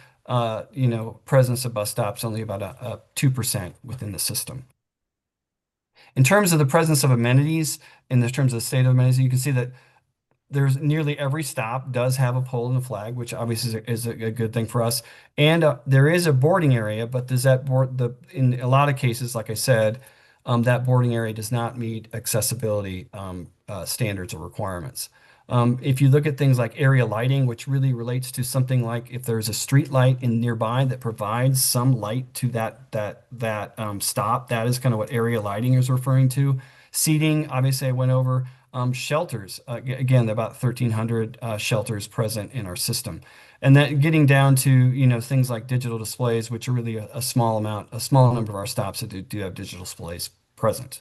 presence of bus stops, only about a 2% within the system. In terms of the presence of amenities, in terms of the state of amenities, you can see that there's nearly every stop does have a pole and a flag, which obviously is a good thing for us. And there is a boarding area, but does that in a lot of cases, like I said, that boarding area does not meet accessibility standards or requirements. If you look at things like area lighting, which really relates to something like if there's a street light in nearby that provides some light to that stop, that is kind of what area lighting is referring to. Seating, obviously I went over. Shelters, again, about 1,300 shelters present in our system. And then getting down to, things like digital displays, which are really a small number of our stops that do have digital displays present.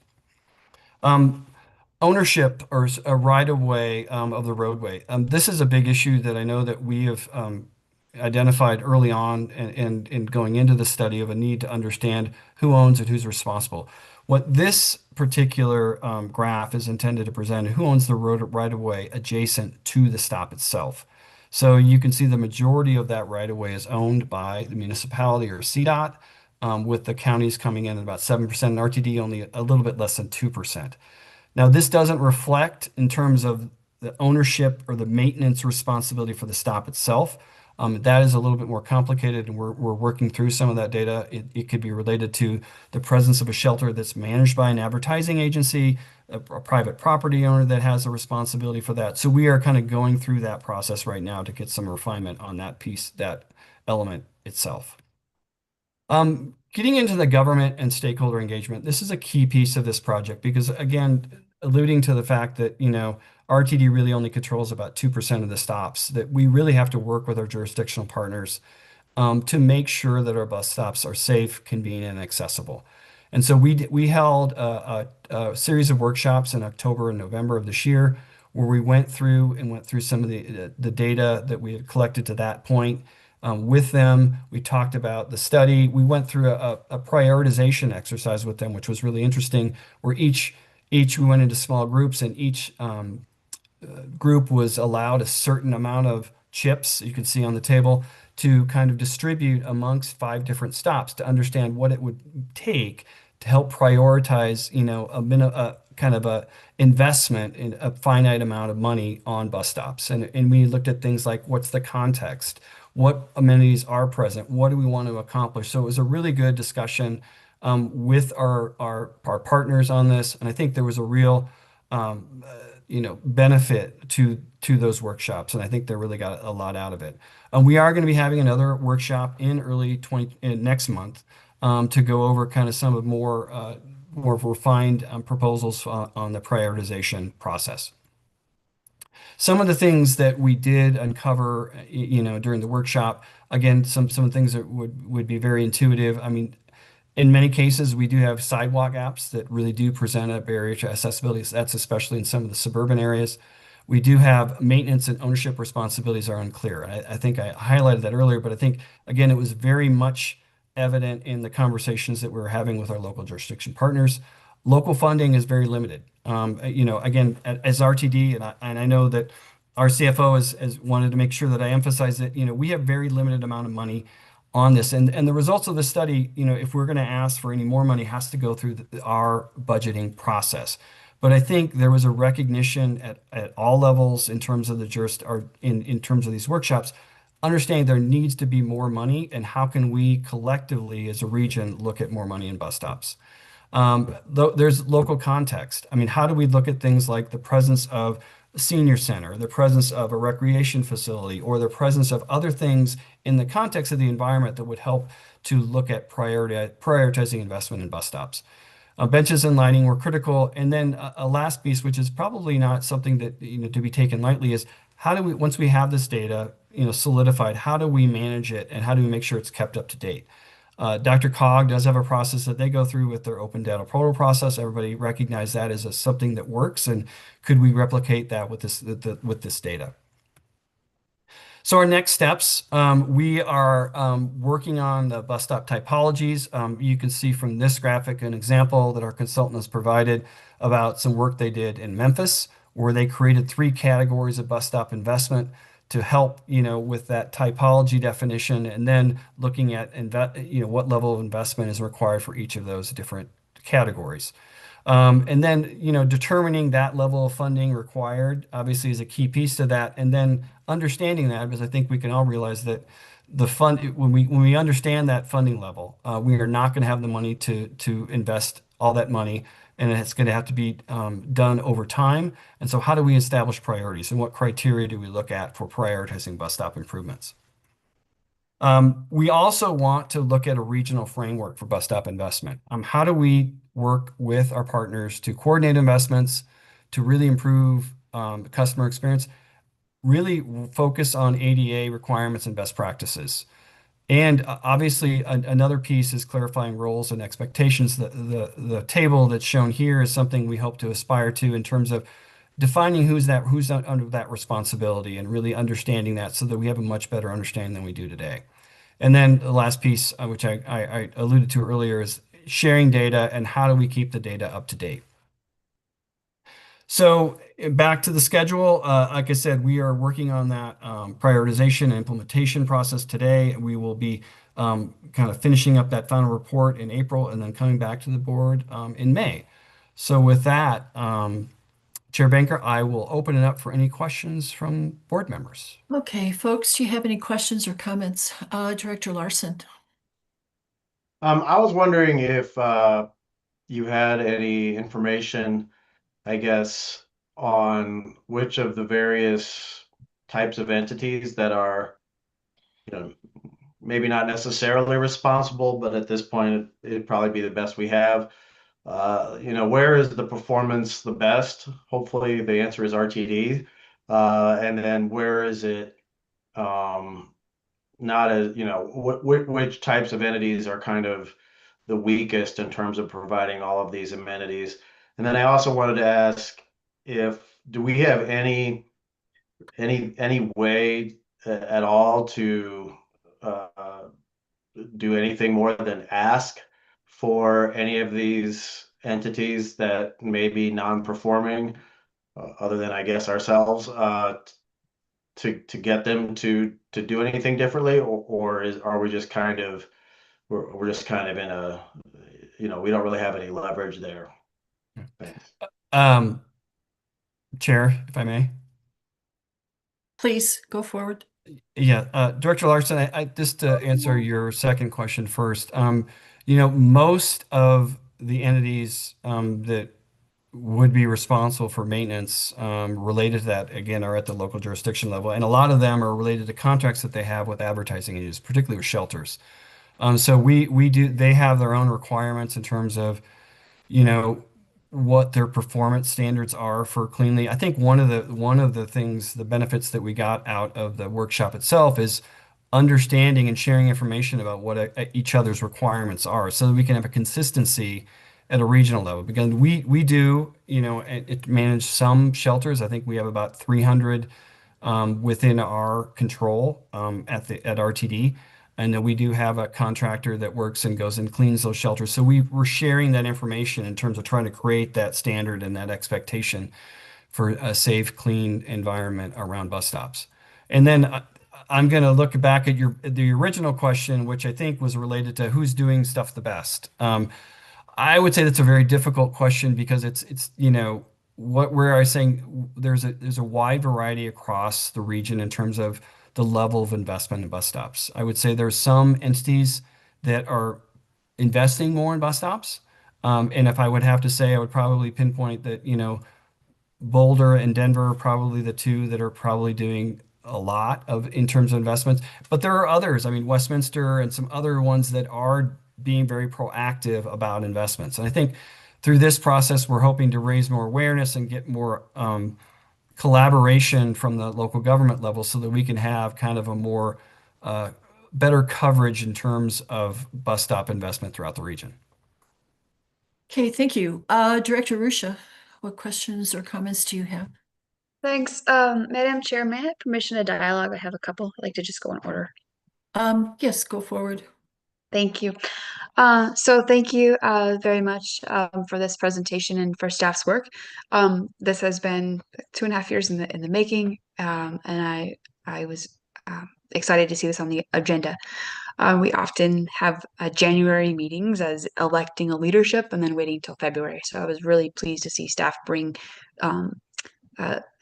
Ownership or a right-of-way of the roadway. This is a big issue that I know that we have identified early on and going into the study of a need to understand who owns it, who's responsible. What this particular graph is intended to present, who owns the road right-of-way adjacent to the stop itself. So you can see the majority of that right-of-way is owned by the municipality or CDOT, with the counties coming in at about 7% and RTD only a little bit less than 2%. Now, this doesn't reflect in terms of the ownership or the maintenance responsibility for the stop itself. That is a little bit more complicated, and we're working through some of that data. It could be related to the presence of a shelter that's managed by an advertising agency, a private property owner that has a responsibility for that. So we are kind of going through that process right now to get some refinement on that piece, that element itself. Getting into the government and stakeholder engagement, this is a key piece of this project because, again, alluding to the fact that, RTD really only controls about 2% of the stops, that we really have to work with our jurisdictional partners to make sure that our bus stops are safe, convenient, and accessible. And so we held a series of workshops in October and November of this year where we went through some of the data that we had collected to that point. With them, we talked about the study. We went through a prioritization exercise with them, which was really interesting, where we went into small groups, and each group was allowed a certain amount of chips, you can see on the table, to kind of distribute amongst 5 different stops to understand what it would take to help prioritize, kind of a investment in a finite amount of money on bus stops. And we looked at things like what's the context, what amenities are present, what do we want to accomplish. So it was a really good discussion with our partners on this, and I think there was a real benefit to those workshops, and I think they really got a lot out of it. We are going to be having another workshop in next month to go over kind of some of more refined proposals on the prioritization process. Some of the things that we did uncover, during the workshop, again, some things that would be very intuitive. I mean, in many cases, we do have sidewalk apps that really do present a barrier to accessibility. That's especially in some of the suburban areas. We do have maintenance and ownership responsibilities are unclear. I think I highlighted that earlier, but I think, again, it was very much evident in the conversations that we were having with our local jurisdiction partners. Local funding is very limited. Again, as RTD, and I know that our CFO has wanted to make sure that I emphasize that, we have very limited amount of money on this. And the results of the study, if we're going to ask for any more money, has to go through our budgeting process. But I think there was a recognition at all levels in terms of in terms of these workshops, understanding there needs to be more money, and how can we collectively as a region look at more money in bus stops. There's local context. I mean, how do we look at things like the presence of a senior center, the presence of a recreation facility, or the presence of other things in the context of the environment that would help to look at prioritizing investment in bus stops. Benches and lighting were critical. And then a last piece, which is probably not something that to be taken lightly, is how do we, once we have this data solidified, how do we manage it, and how do we make sure it's kept up to date? DRCOG does have a process that they go through with their open data portal process. Everybody recognize that as something that works, and could we replicate that with this data? So our next steps, we are working on the bus stop typologies. You can see from this graphic an example that our consultant has provided about some work they did in Memphis, where they created 3 categories of bus stop investment to help, with that typology definition, and then looking at, what level of investment is required for each of those different categories. And then, determining that level of funding required obviously is a key piece to that. And then understanding that, because I think we can all realize that when we understand that funding level, we are not going to have the money to invest all that money, and it's going to have to be done over time. And so how do we establish priorities, and what criteria do we look at for prioritizing bus stop improvements? We also want to look at a regional framework for bus stop investment. How do we work with our partners to coordinate investments, to really improve the customer experience, really focus on ADA requirements and best practices? And obviously, another piece is clarifying roles and expectations. The table that's shown here is something we hope to aspire to in terms of defining who's under that responsibility, and really understanding that so that we have a much better understanding than we do today. And then the last piece, which I alluded to earlier, is sharing data, and how do we keep the data up to date? So back to the schedule, like I said, we are working on that prioritization and implementation process today. We will be kind of finishing up that final report in April, and then coming back to the board in May. So with that, Chair Banker, I will open it up for any questions from board members. Okay, folks, do you have any questions or comments? Director Larson. I was wondering if you had any information, I guess, on which of the various types of entities that are, maybe not necessarily responsible, but at this point, it'd probably be the best we have. Where is the performance the best? Hopefully the answer is RTD. And then where is it not as, which types of entities are kind of the weakest in terms of providing all of these amenities? And then I also wanted to ask, do we have any way at all to do anything more than ask for any of these entities that may be non-performing, other than, I guess, ourselves, to get them to do anything differently, or are we just kind of we're just kind of in a we don't really have any leverage there? Thanks. Um, Chair, if I may. Please go forward. Yeah, Director Larson, I just to answer your second question first. Most of the entities that would be responsible for maintenance related to that, again, are at the local jurisdiction level. And a lot of them are related to contracts that they have with advertising agencies, particularly with shelters. So they have their own requirements in terms of, you know, what their performance standards are for cleanly. I think one of the things, the benefits that we got out of the workshop itself is understanding and sharing information about what each other's requirements are, so that we can have a consistency at a regional level. Because we do, manage some shelters. I think we have about 300 within our control at RTD. And then we do have a contractor that works and goes and cleans those shelters. So we're sharing that information in terms of trying to create that standard and that expectation for a safe, clean environment around bus stops. And then I'm going to look back at the original question, which I think was related to who's doing stuff the best. I would say that's a very difficult question because it's where I was saying there's a wide variety across the region in terms of the level of investment in bus stops. I would say there's some entities that are investing more in bus stops. And if I would have to say, I would probably pinpoint that, Boulder and Denver are probably the two that are probably doing a lot in terms of investments. But there are others. I mean, Westminster and some other ones that are being very proactive about investments. And I think through this process, we're hoping to raise more awareness and get more collaboration from the local government level so that we can have kind of a more better coverage in terms of bus stop investment throughout the region. Okay, thank you. Director Rusha, what questions or comments do you have? Thanks. Madam Chair, may I have permission to dialogue? I have a couple. I'd like to just go in order. Yes, go forward. Thank you. So thank you very much for this presentation and for staff's work. This has been 2.5 years in the making, and I was excited to see this on the agenda. We often have January meetings as electing a leadership and then waiting till February. So I was really pleased to see staff bring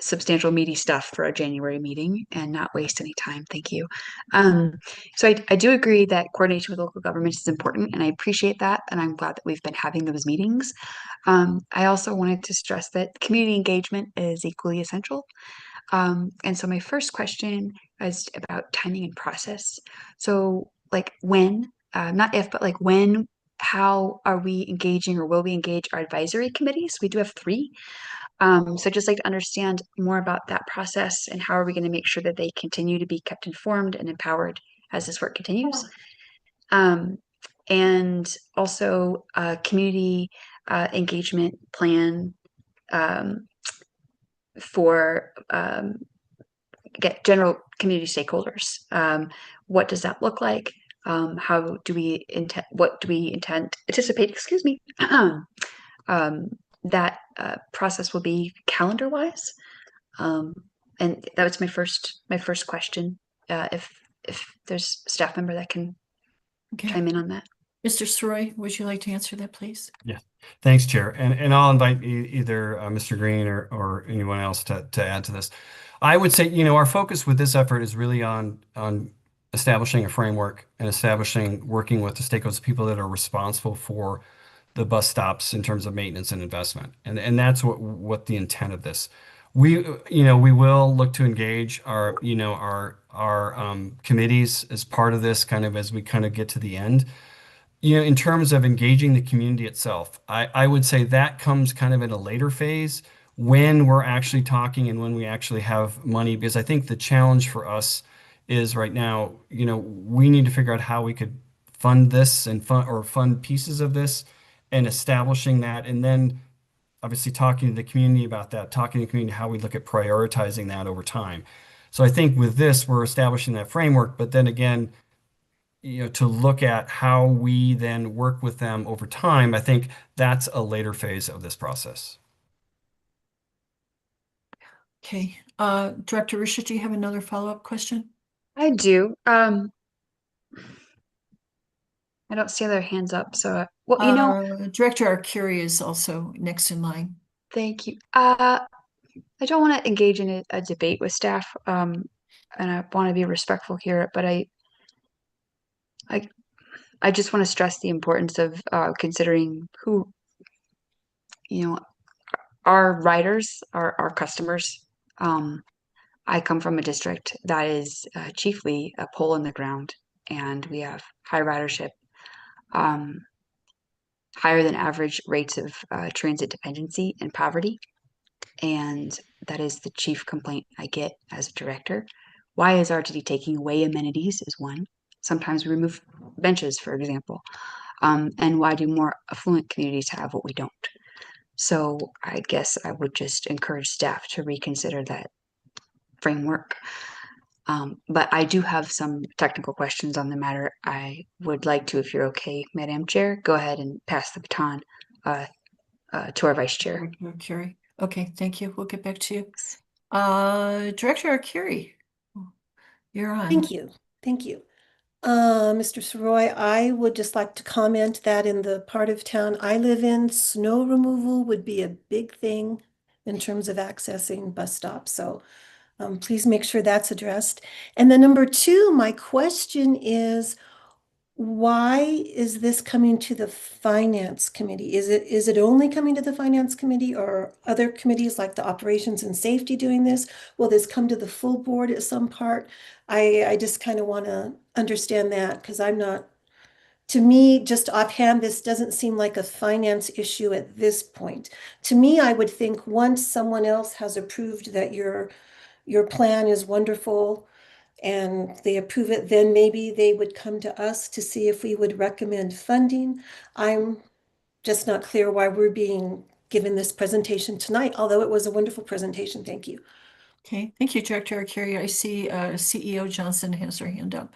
substantial meaty stuff for a January meeting and not waste any time. Thank you. So I do agree that coordination with local governments is important, and I appreciate that. And I'm glad that we've been having those meetings. I also wanted to stress that community engagement is equally essential. And so my first question is about timing and process. So like when, not if, but like when, how are we engaging or will we engage our advisory committees? We do have 3. So just like to understand more about that process and how are we going to make sure that they continue to be kept informed and empowered as this work continues. And also a community engagement plan for get general community stakeholders. What does that look like? How do we intend? What do we anticipate? Excuse me. That process will be calendar wise, and that was my first question. If there's a staff member that can chime in on that. Mr. Sroy, would you like to answer that, please? Yeah, thanks, Chair. And I'll invite either Mr. Green or anyone else to add to this. I would say, our focus with this effort is really on establishing a framework and working with the stakeholders, people that are responsible for the bus stops in terms of maintenance and investment. And that's what the intent of this. We will look to engage our committees as part of this kind of as we kind of get to the end. In terms of engaging the community itself, I would say that comes kind of in a later phase when we're actually talking and when we actually have money, because I think the challenge for us is right now, we need to figure out how we could fund this and fund pieces of this and establishing that. And then obviously talking to the community about that, talking to the community, how we look at prioritizing that over time. So I think with this, we're establishing that framework, but then again, to look at how we then work with them over time, I think that's a later phase of this process. Okay. Director Rusha, do you have another follow-up question? I do. I don't see their hands up, so Director Arcuri is also next in line. Thank you. I don't want to engage in a debate with staff, and I want to be respectful here, but I just want to stress the importance of considering who, our riders, our customers. I come from a district that is chiefly a pole in the ground, and we have high ridership, higher than average rates of transit dependency and poverty. And that is the chief complaint I get as a director. Why is RTD taking away amenities is one. Sometimes we remove benches, for example. And why do more affluent communities have what we don't? So I guess I would just encourage staff to reconsider that framework. But I do have some technical questions on the matter. I would like to, if you're okay, Madam Chair, go ahead and pass the baton to our Vice Chair. Arcuri. Okay, thank you. We'll get back to you. Director Arcuri, you're on. Thank you. Thank you. Mr. Soroy, I would just like to comment that in the part of town I live in, snow removal would be a big thing in terms of accessing bus stops. So please make sure that's addressed. And then number two, my question is, why is this coming to the Finance Committee? Is it only coming to the Finance Committee, or other committees like the Operations and Safety doing this? Will this come to the full board at some part? I just kind of want to understand that, because I'm not, to me, just offhand, this doesn't seem like a finance issue at this point. To me, I would think once someone else has approved that your plan is wonderful and they approve it, then maybe they would come to us to see if we would recommend funding. I'm just not clear why we're being given this presentation tonight, although it was a wonderful presentation. Thank you. Okay, thank you, Director Arcuri. I see CEO Johnson has her hand up.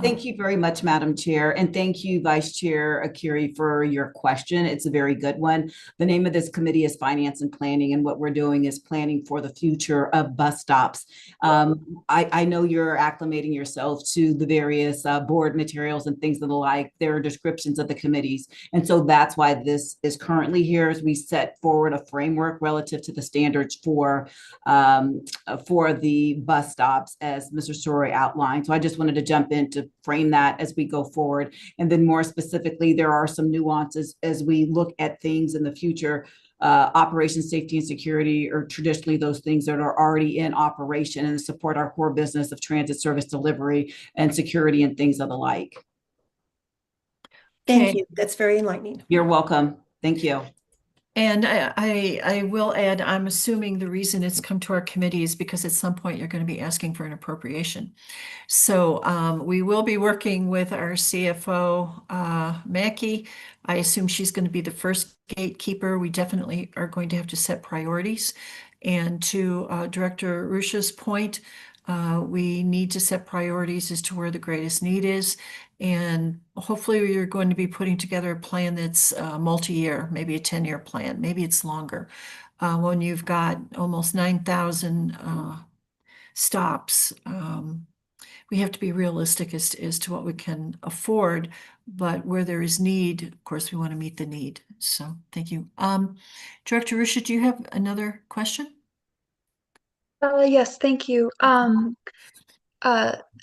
Thank you very much, Madam Chair, and thank you, Vice Chair Arcuri, for your question. It's a very good one. The name of this committee is Finance and Planning, and what we're doing is planning for the future of bus stops. I know you're acclimating yourself to the various board materials and things of the like. There are descriptions of the committees, and so that's why this is currently here, as we set forward a framework relative to the standards for the bus stops, as Mr. Soroy outlined. So I just wanted to jump in to frame that as we go forward. And then more specifically, there are some nuances as we look at things in the future. Operations, safety, and security are traditionally those things that are already in operation and support our core business of transit service delivery and security and things of the like. Thank you. That's very enlightening. You're welcome. Thank you. And I will add, I'm assuming the reason it's come to our committee is because at some point you're going to be asking for an appropriation. So we will be working with our CFO, Mackie. I assume she's going to be the first gatekeeper. We definitely are going to have to set priorities. And to Director Ruscia's point, we need to set priorities as to where the greatest need is. And hopefully you're going to be putting together a plan that's multi-year, maybe a 10-year plan, maybe it's longer. When you've got almost 9,000 stops, we have to be realistic as to what we can afford, but where there is need, of course, we want to meet the need. So thank you. Director Ruscia, do you have another question? Yes, thank you.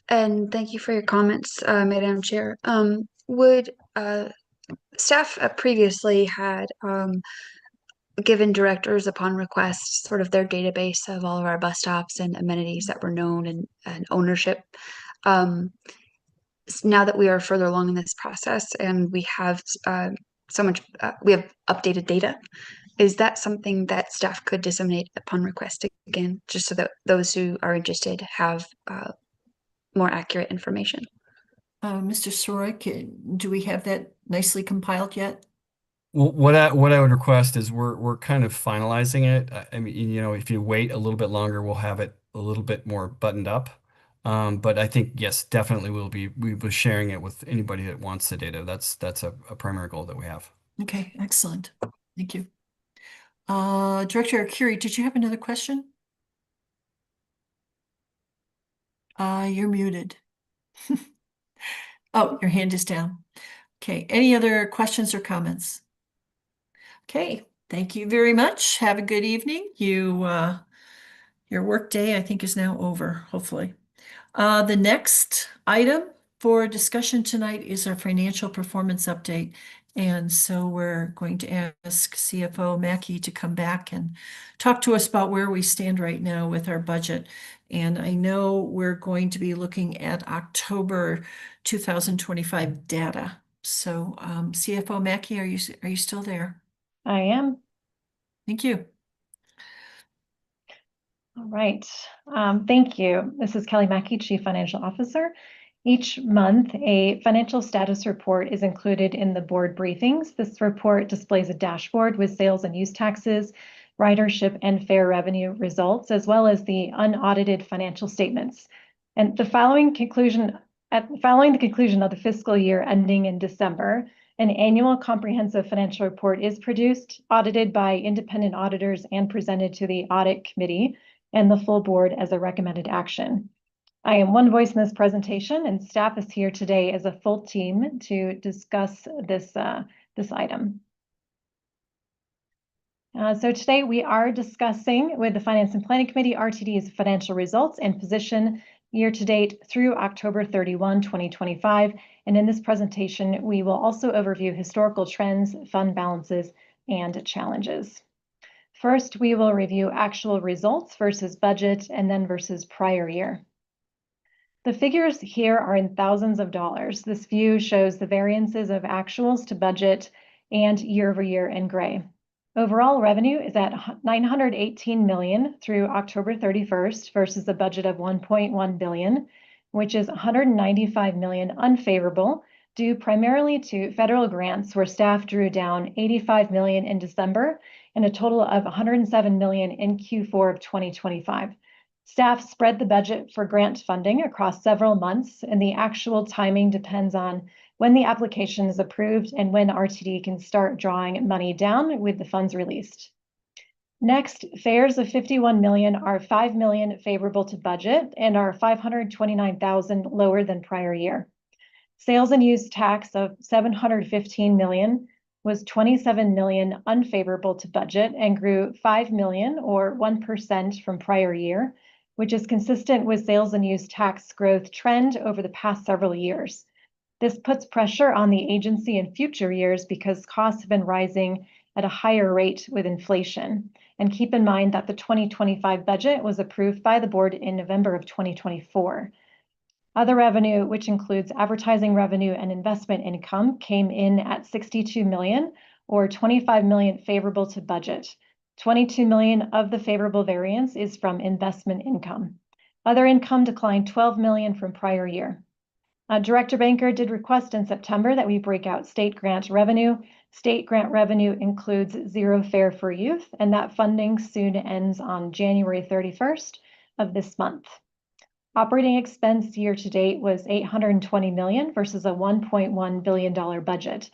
And thank you for your comments, Madam Chair. Would staff previously had given directors upon request sort of their database of all of our bus stops and amenities that were known and ownership. Now that we are further along in this process and we have we have updated data, is that something that staff could disseminate upon request again, just so that those who are interested have more accurate information? Mr. Soroy, do we have that nicely compiled yet? Well, what I would request is we're kind of finalizing it. I mean, if you wait a little bit longer, we'll have it a little bit more buttoned up. But I think, yes, definitely we'll be sharing it with anybody that wants the data. That's a primary goal that we have. Okay, excellent. Thank you. Director Arcuri, did you have another question? You're muted. Oh, your hand is down. Okay, any other questions or comments? Okay, Thank you very much. Have a good evening. Your work day, I think, is now over, hopefully. The next item for discussion tonight is our financial performance update. And so we're going to ask CFO Mackey to come back and talk to us about where we stand right now with our budget. And I know we're going to be looking at October 2025 data. So CFO Mackey, are you still there? I am. Thank you. All right. Thank you. This is Kelly Mackey, Chief Financial Officer. Each month, a financial status report is included in the board briefings. This report displays a dashboard with sales and use taxes, ridership, and fare revenue results, as well as the unaudited financial statements. And following the conclusion of the fiscal year ending in December, an annual comprehensive financial report is produced, audited by independent auditors, and presented to the audit committee and the full board as a recommended action. I am one voice in this presentation, and staff is here today as a full team to discuss this item. So today we are discussing with the Finance and Planning Committee RTD's financial results and position year-to-date through October 31, 2025. And in this presentation, we will also overview historical trends, fund balances, and challenges. First, we will review actual results versus budget and then versus prior year. The figures here are in thousands of dollars. This view shows the variances of actuals to budget and year over year in gray. Overall revenue is at $918 million through October 31st versus a budget of $1.1 billion, which is $195 million unfavorable, due primarily to federal grants where staff drew down $85 million in December and a total of $107 million in Q4 of 2025. Staff spread the budget for grant funding across several months, and the actual timing depends on when the application is approved and when RTD can start drawing money down with the funds released. Next, fares of $51 million are $5 million favorable to budget and are $529,000 lower than prior year. Sales and use tax of $715 million was $27 million unfavorable to budget and grew $5 million or 1% from prior year, which is consistent with sales and use tax growth trend over the past several years. This puts pressure on the agency in future years because costs have been rising at a higher rate with inflation. And keep in mind that the 2025 budget was approved by the board in November of 2024. Other revenue, which includes advertising revenue and investment income, came in at $62 million or $25 million favorable to budget. $22 million of the favorable variance is from investment income. Other income declined $12 million from prior year. Director Banker did request in September that we break out state grant revenue. State grant revenue includes Zero Fare for Youth, and that funding soon ends on January 31st of this month. Operating expense year-to-date was $820 million versus a $1.1 billion budget.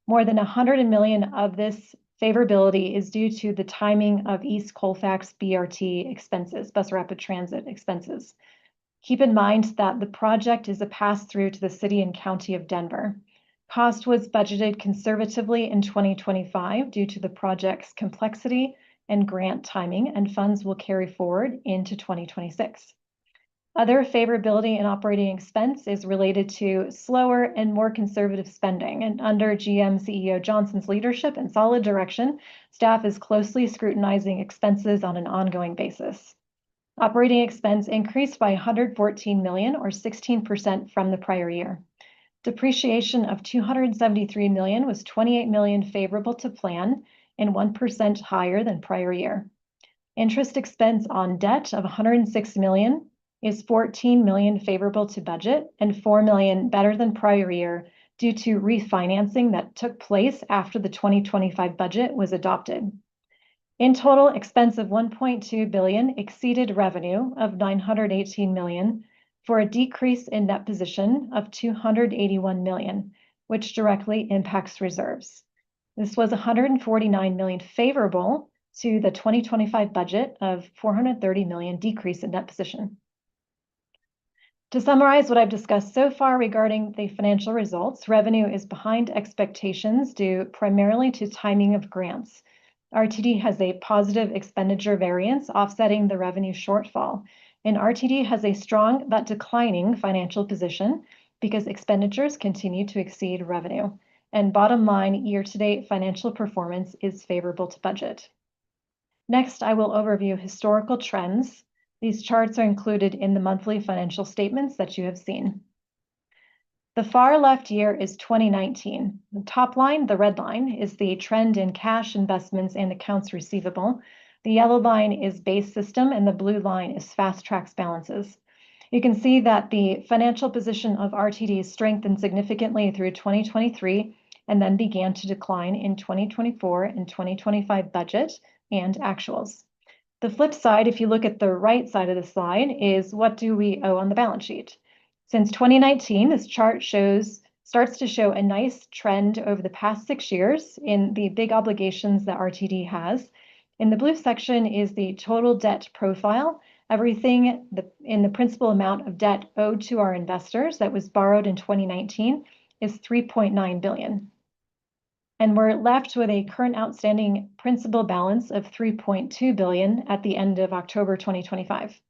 More than $100 million of this favorability is due to the timing of East Colfax BRT expenses, Bus Rapid Transit expenses. Keep in mind that the project is a pass-through to the City and County of Denver. Cost was budgeted conservatively in 2025 due to the project's complexity and grant timing, and funds will carry forward into 2026. Other favorability in operating expense is related to slower and more conservative spending. And under GM CEO Johnson's leadership and solid direction, staff is closely scrutinizing expenses on an ongoing basis. Operating expense increased by $114 million or 16% from the prior year. Depreciation of $273 million was $28 million favorable to plan and 1% higher than prior year. Interest expense on debt of $106 million is $14 million favorable to budget and $4 million better than prior year due to refinancing that took place after the 2025 budget was adopted. In total, expense of $1.2 billion exceeded revenue of $918 million for a decrease in net position of $281 million, which directly impacts reserves. This was $149 million favorable to the 2025 budget of $430 million decrease in net position. To summarize what I've discussed so far regarding the financial results, revenue is behind expectations due primarily to timing of grants. RTD has a positive expenditure variance offsetting the revenue shortfall. And RTD has a strong but declining financial position because expenditures continue to exceed revenue. And bottom line, year-to-date financial performance is favorable to budget. Next, I will overview historical trends. These charts are included in the monthly financial statements that you have seen. The far left year is 2019. The top line, the red line, is the trend in cash investments and accounts receivable. The yellow line is base system and the blue line is Fast Track's balances. You can see that the financial position of RTD strengthened significantly through 2023 and then began to decline in 2024 and 2025 budget and actuals. The flip side, if you look at the right side of the slide, is what do we owe on the balance sheet? Since 2019, this chart starts to show a nice trend over the past 6 years in the big obligations that RTD has. In the blue section is the total debt profile. Everything in the principal amount of debt owed to our investors that was borrowed in 2019 is $3.9 billion. And we're left with a current outstanding principal balance of $3.2 billion at the end of October 2025.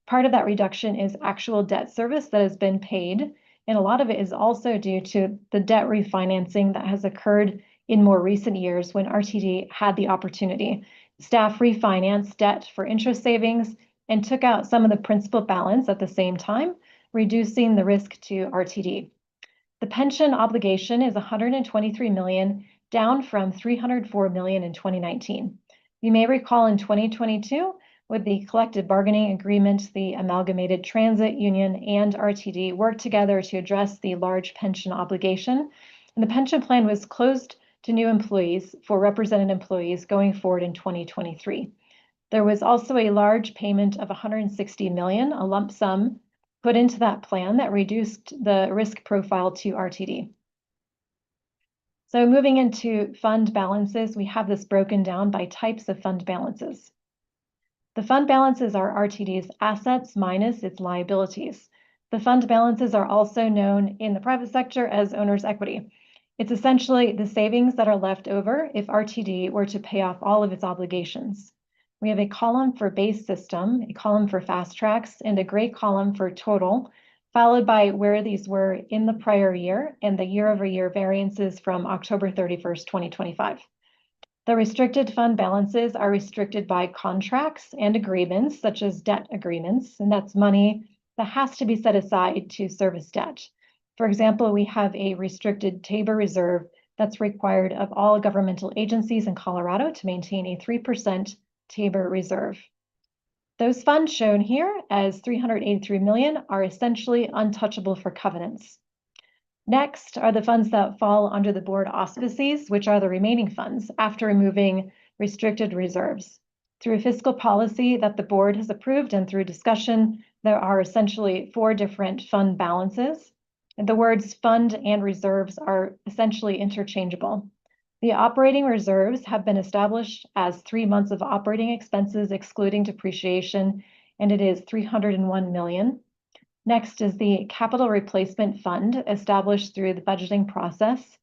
Part of that reduction is actual debt service that has been paid, and a lot of it is also due to the debt refinancing that has occurred in more recent years when RTD had the opportunity. Staff refinanced debt for interest savings and took out some of the principal balance at the same time, reducing the risk to RTD. The pension obligation is $123 million, down from $304 million in 2019. You may recall in 2022, with the collective bargaining agreement, the Amalgamated Transit Union and RTD worked together to address the large pension obligation, and the pension plan was closed to new employees for represented employees going forward in 2023. There was also a large payment of $160 million, a lump sum, put into that plan that reduced the risk profile to RTD. So moving into fund balances, we have this broken down by types of fund balances. The fund balances are RTD's assets minus its liabilities. The fund balances are also known in the private sector as owner's equity. It's essentially the savings that are left over if RTD were to pay off all of its obligations. We have a column for base system, a column for fast tracks, and a gray column for total, followed by where these were in the prior year and the year-over-year variances from October 31st, 2025. The restricted fund balances are restricted by contracts and agreements, such as debt agreements, and that's money that has to be set aside to service debt. For example, we have a restricted Tabor reserve that's required of all governmental agencies in Colorado to maintain a 3% Tabor reserve. Those funds shown here as $383 million are essentially untouchable for covenants. Next are the funds that fall under the board auspices, which are the remaining funds after removing restricted reserves. Through fiscal policy that the board has approved and through discussion, there are essentially 4 different fund balances. And the words fund and reserves are essentially interchangeable. The operating reserves have been established as 3 months of operating expenses excluding depreciation, and it is $301 million. Next is the Capital Replacement Fund established through the budgeting process.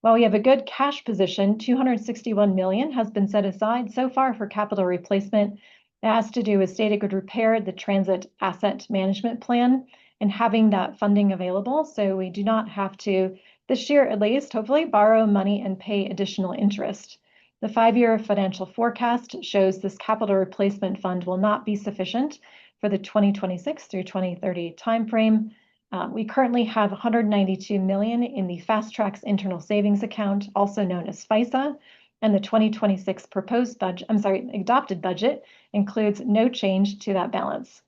While we have a good cash position, $261 million has been set aside so far for capital replacement. It has to do with State of Good Repair, the Transit Asset Management Plan, and having that funding available. So we do not have to, this year at least, hopefully, borrow money and pay additional interest. The 5-year financial forecast shows this Capital Replacement Fund will not be sufficient for the 2026 through 2030 timeframe. We currently have $192 million in the Fast Tracks Internal Savings Account, also known as FISA, and the 2026 adopted budget includes no change to that balance.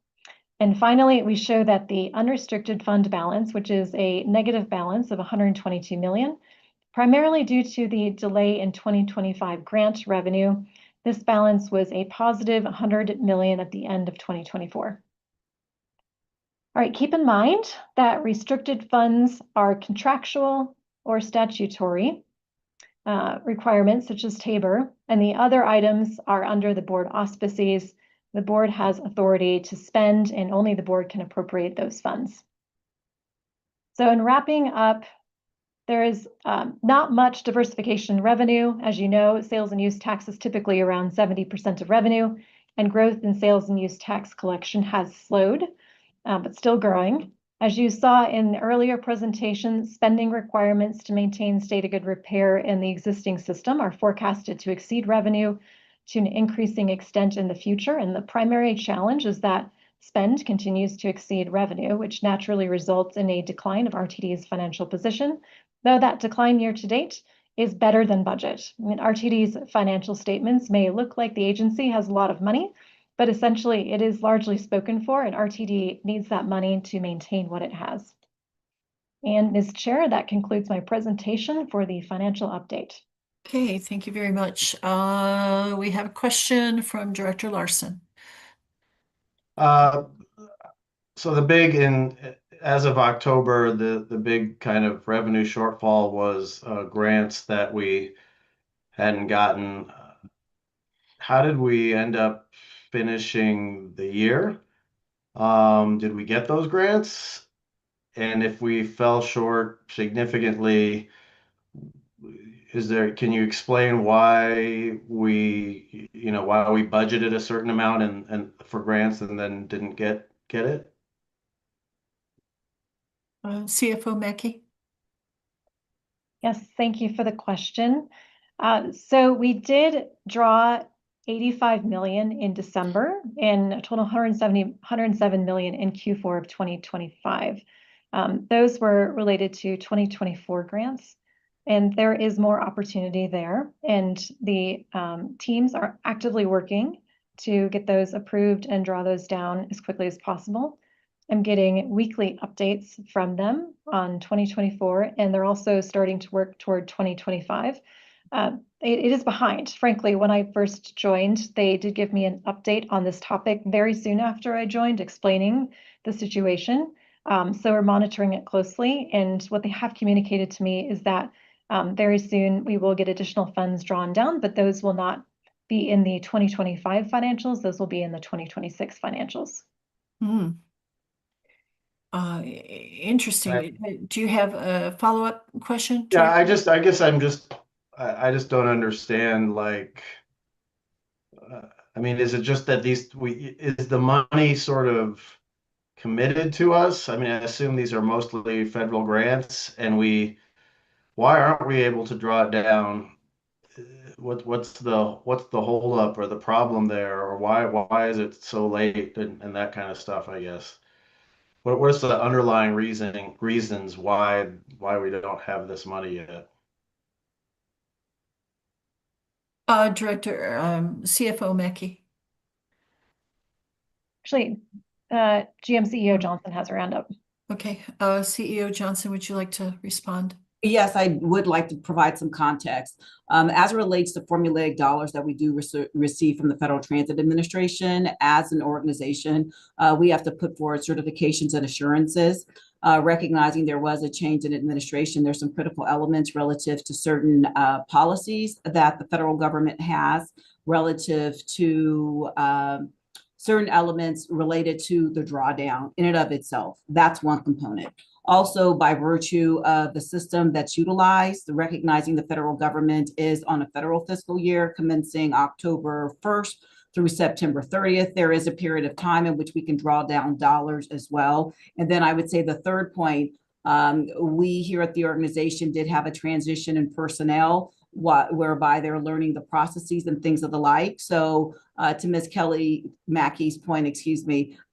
And finally, we show that the unrestricted fund balance, which is a negative balance of $122 million, primarily due to the delay in 2025 grant revenue. This balance was a positive $100 million at the end of 2024. All right, keep in mind that restricted funds are contractual or statutory requirements such as Tabor, and the other items are under the board auspices. The board has authority to spend, and only the board can appropriate those funds. So in wrapping up There is not much diversification in revenue. As you know, sales and use tax is typically around 70% of revenue, and growth in sales and use tax collection has slowed, but still growing. As you saw in the earlier presentation, spending requirements to maintain state of good repair in the existing system are forecasted to exceed revenue to an increasing extent in the future. And the primary challenge is that spend continues to exceed revenue, which naturally results in a decline of RTD's financial position, though that decline year to date is better than budget. I mean, RTD's financial statements may look like the agency has a lot of money, but essentially it is largely spoken for, and RTD needs that money to maintain what it has. And Ms. Chair, that concludes my presentation for the financial update. Okay, thank you very much. We have a question from Director Larson. So as of October, the big kind of revenue shortfall was grants that we hadn't gotten. How did we end up finishing the year? Did we get those grants? And if we fell short significantly, can you explain why we budgeted a certain amount and for grants and then didn't get it? CFO Mackey. Yes, thank you for the question. So we did draw 85 million in December and a total 107 million in Q4 of 2025. Those were related to 2024 grants, and there is more opportunity there. And the teams are actively working to get those approved and draw those down as quickly as possible. I'm getting weekly updates from them on 2024, and they're also starting to work toward 2025. It is behind. Frankly, when I first joined, they did give me an update on this topic very soon after I joined, explaining the situation. So we're monitoring it closely, and what they have communicated to me is that very soon we will get additional funds drawn down, but those will not be in the 2025 financials. Those will be in the 2026 financials. Interesting. Do you have a follow-up question? Yeah, I just don't understand, like, I mean, is it just that is the money sort of committed to us? I mean, I assume these are mostly federal grants, and why aren't we able to draw it down? What's the holdup or the problem there, or why is it so late and that kind of stuff, I guess. What's the underlying reasons why we don't have this money yet? Director, CFO Mackey. Actually, GM CEO Johnson has a roundup. Okay, CEO Johnson, would you like to respond? Yes, I would like to provide some context. As it relates to formulaic dollars that we do receive from the Federal Transit Administration, as an organization, we have to put forward certifications and assurances. Recognizing there was a change in administration, there's some critical elements relative to certain policies that the federal government has relative to certain elements related to the drawdown in and of itself. That's one component. Also, by virtue of the system that's utilized, recognizing the federal government is on a federal fiscal year commencing October 1st through September 30th, there is a period of time in which we can draw down dollars as well. And then I would say the third point, we here at the organization did have a transition in personnel whereby they're learning the processes and things of the like. So to Ms. Kelly Mackey's point,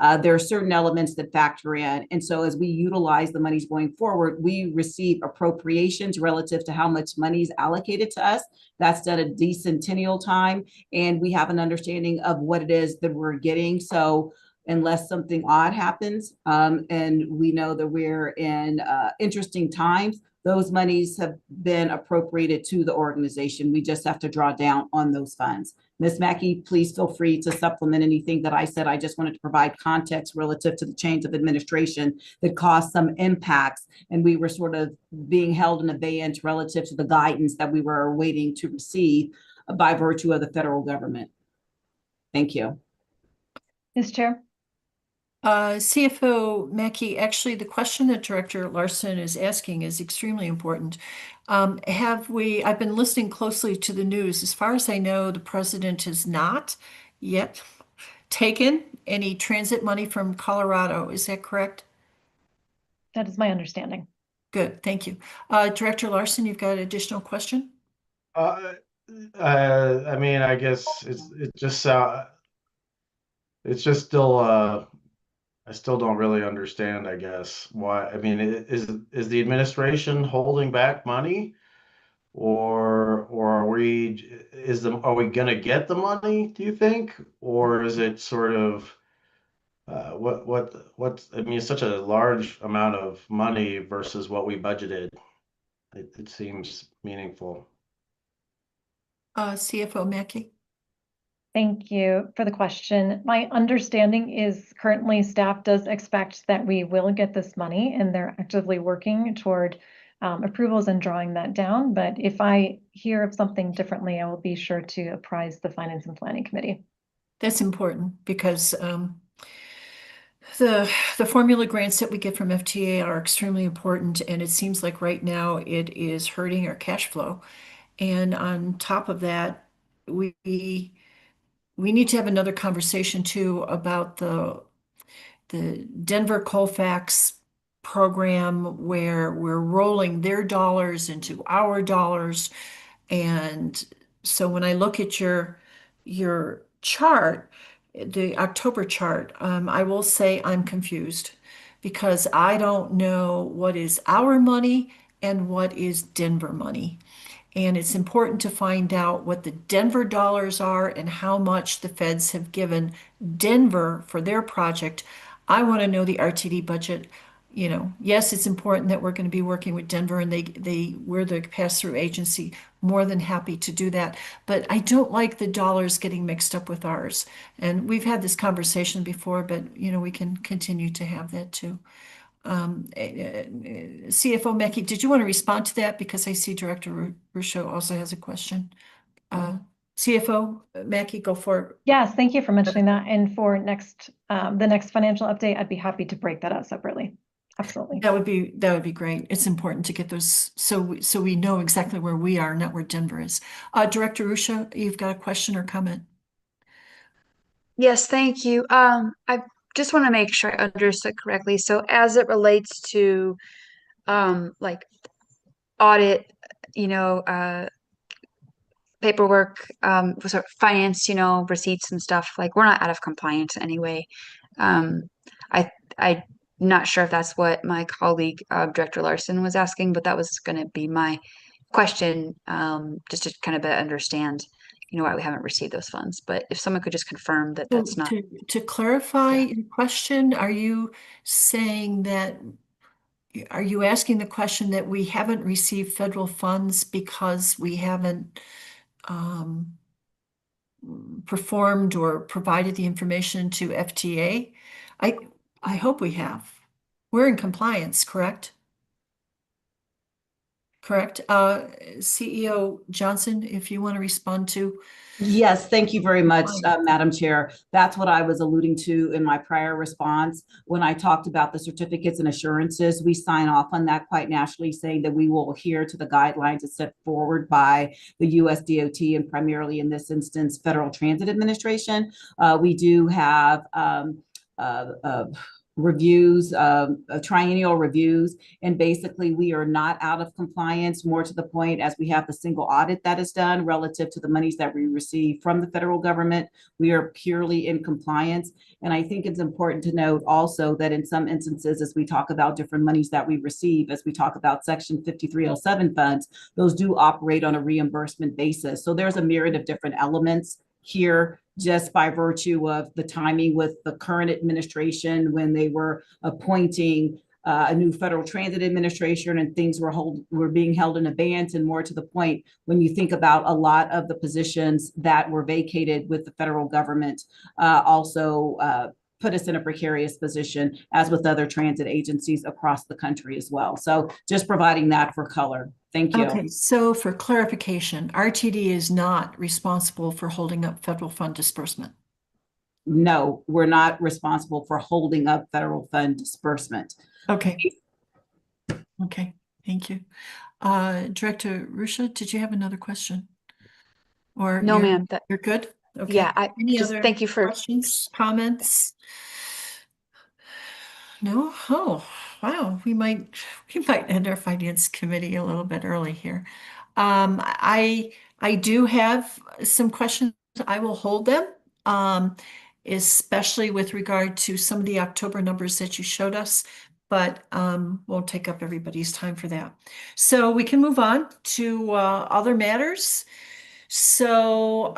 there are certain elements that factor in. And so as we utilize the monies going forward, we receive appropriations relative to how much money is allocated to us. That's done at decennial time. And we have an understanding of what it is that we're getting. So unless something odd happens, and we know that we're in interesting times, those monies have been appropriated to the organization. We just have to draw down on those funds. Ms. Mackey, please feel free to supplement anything that I said. I just wanted to provide context relative to the change of administration that caused some impacts, and we were sort of being held in abeyance relative to the guidance that we were waiting to receive by virtue of the federal government. Thank you. Ms. Chair. CFO Mackey, actually, the question that Director Larson is asking is extremely important. I've been listening closely to the news. As far as I know, the president has not yet taken any transit money from Colorado. Is that correct? That is my understanding. Good, thank you. Director Larson, you've got an additional question? I mean, I guess it's just still I still don't really understand, I guess, why. I mean, is the administration holding back money, or are we gonna get the money, do you think? Or is it sort of what I mean, it's such a large amount of money versus what we budgeted. It seems meaningful. CFO Mackey? Thank you for the question. My understanding is currently staff does expect that we will get this money, and they're actively working toward approvals and drawing that down. But if I hear of something differently, I will be sure to apprise the Finance and Planning Committee. That's important because the formula grants that we get from FTA are extremely important, and it seems like right now it is hurting our cash flow. And on top of that, we need to have another conversation too about the Denver Colfax program, where we're rolling their dollars into our dollars. And so when I look at your chart, the October chart, I will say I'm confused because I don't know what is our money and what is Denver money. And it's important to find out what the Denver dollars are and how much the feds have given Denver for their project. I want to know the RTD budget. You know, yes, it's important that we're going to be working with Denver, and we're the pass-through agency. More than happy to do that. But I don't like the dollars getting mixed up with ours. And we've had this conversation before, but you know, we can continue to have that too. CFO Mackey, did you want to respond to that? Because I see Director Russo also has a question. CFO Mackey, go for it. Yes, thank you for mentioning that. And for the next financial update, I'd be happy to break that out separately. Absolutely. That would be great. It's important to get those so we know exactly where we are, not where Denver is. Director Russo, you've got a question or comment? Yes, thank you. I just want to make sure I understood correctly. So as it relates to like audit, paperwork, sort of finance, receipts and stuff, like we're not out of compliance anyway. I'm not sure if that's what my colleague, Director Larson, was asking, but that was going to be my question, just to kind of better understand why we haven't received those funds. But if someone could just confirm that that's not. To clarify your question, are you asking the question that we haven't received federal funds because we haven't performed or provided the information to FTA? I hope we have. We're in compliance, correct? Correct. CEO Johnson, if you want to respond to. Yes, thank you very much, Madam Chair. That's what I was alluding to in my prior response. When I talked about the certificates and assurances, we sign off on that quite naturally, saying that we will adhere to the guidelines that's set forward by the US DOT and primarily in this instance, Federal Transit Administration. We do have reviews, triennial reviews, and basically we are not out of compliance, more to the point as we have the single audit that is done relative to the monies that we receive from the federal government. We are purely in compliance. And I think it's important to note also that in some instances, as we talk about different monies that we receive, as we talk about Section 5307 funds, those do operate on a reimbursement basis. So there's a myriad of different elements here, just by virtue of the timing with the current administration when they were appointing a new federal transit administration, and things were being held in abeyance. And more to the point, when you think about a lot of the positions that were vacated with the federal government, also put us in a precarious position, as with other transit agencies across the country as well. So just providing that for color. Thank you. Okay, so for clarification, RTD is not responsible for holding up federal fund disbursement. no, we're not responsible for holding up federal fund disbursement. Okay. Okay, thank you. Director Rusha, did you have another question? Or No, ma'am. you're good? Okay. Yeah, I Any just other thank you for questions, comments? No? Oh, wow. We might end our finance committee a little bit early here. I do have some questions. I will hold them, especially with regard to some of the October numbers that you showed us, but won't take up everybody's time for that. So we can move on to other matters. So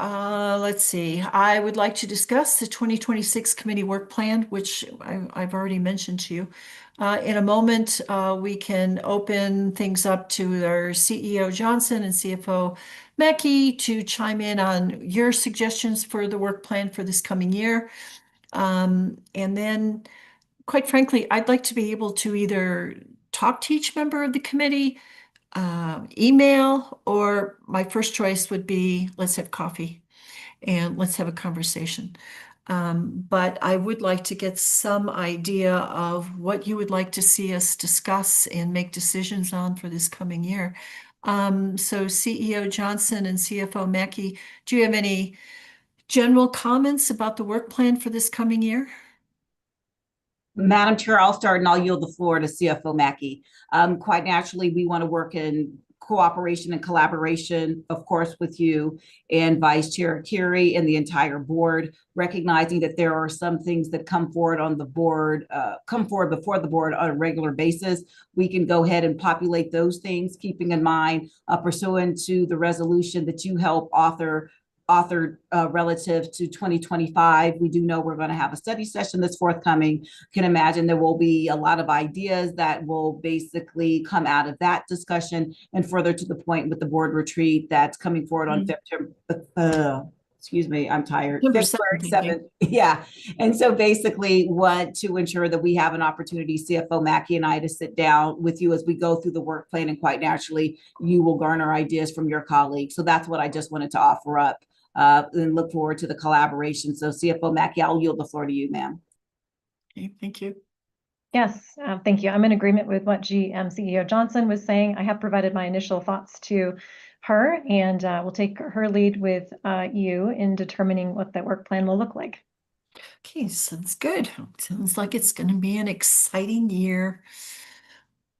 let's see. I would like to discuss the 2026 committee work plan, which I've already mentioned to you. In a moment, we can open things up to our CEO Johnson and CFO Mackey to chime in on your suggestions for the work plan for this coming year. And then, quite frankly, I'd like to be able to either talk to each member of the committee, email, or my first choice would be let's have coffee and let's have a conversation. But I would like to get some idea of what you would like to see us discuss and make decisions on for this coming year. So CEO Johnson and CFO Mackey, do you have any general comments about the work plan for this coming year? Madam Chair, I'll start and I'll yield the floor to CFO Mackey. Quite naturally, we want to work in cooperation and collaboration, of course, with you and Vice Chair Curie and the entire board, recognizing that there are some things that come forward on the board, come forward before the board on a regular basis. We can go ahead and populate those things, keeping in mind pursuant to the resolution that you help authored relative to 2025. We do know we're going to have a study session that's forthcoming. Can imagine there will be a lot of ideas that will basically come out of that discussion, and further to the point with the board retreat that's coming forward on September. Excuse me, I'm tired. February 7th. Yeah. And so basically want to ensure that we have an opportunity, CFO Mackey and I, to sit down with you as we go through the work plan, and quite naturally, you will garner ideas from your colleagues. So that's what I just wanted to offer up. And look forward to the collaboration. So CFO Mackey, I'll yield the floor to you, ma'am. Okay, thank you. Yes, thank you. I'm in agreement with what CEO Johnson was saying. I have provided my initial thoughts to her, and we'll take her lead with you in determining what that work plan will look like. Okay, sounds good. Sounds like it's going to be an exciting year.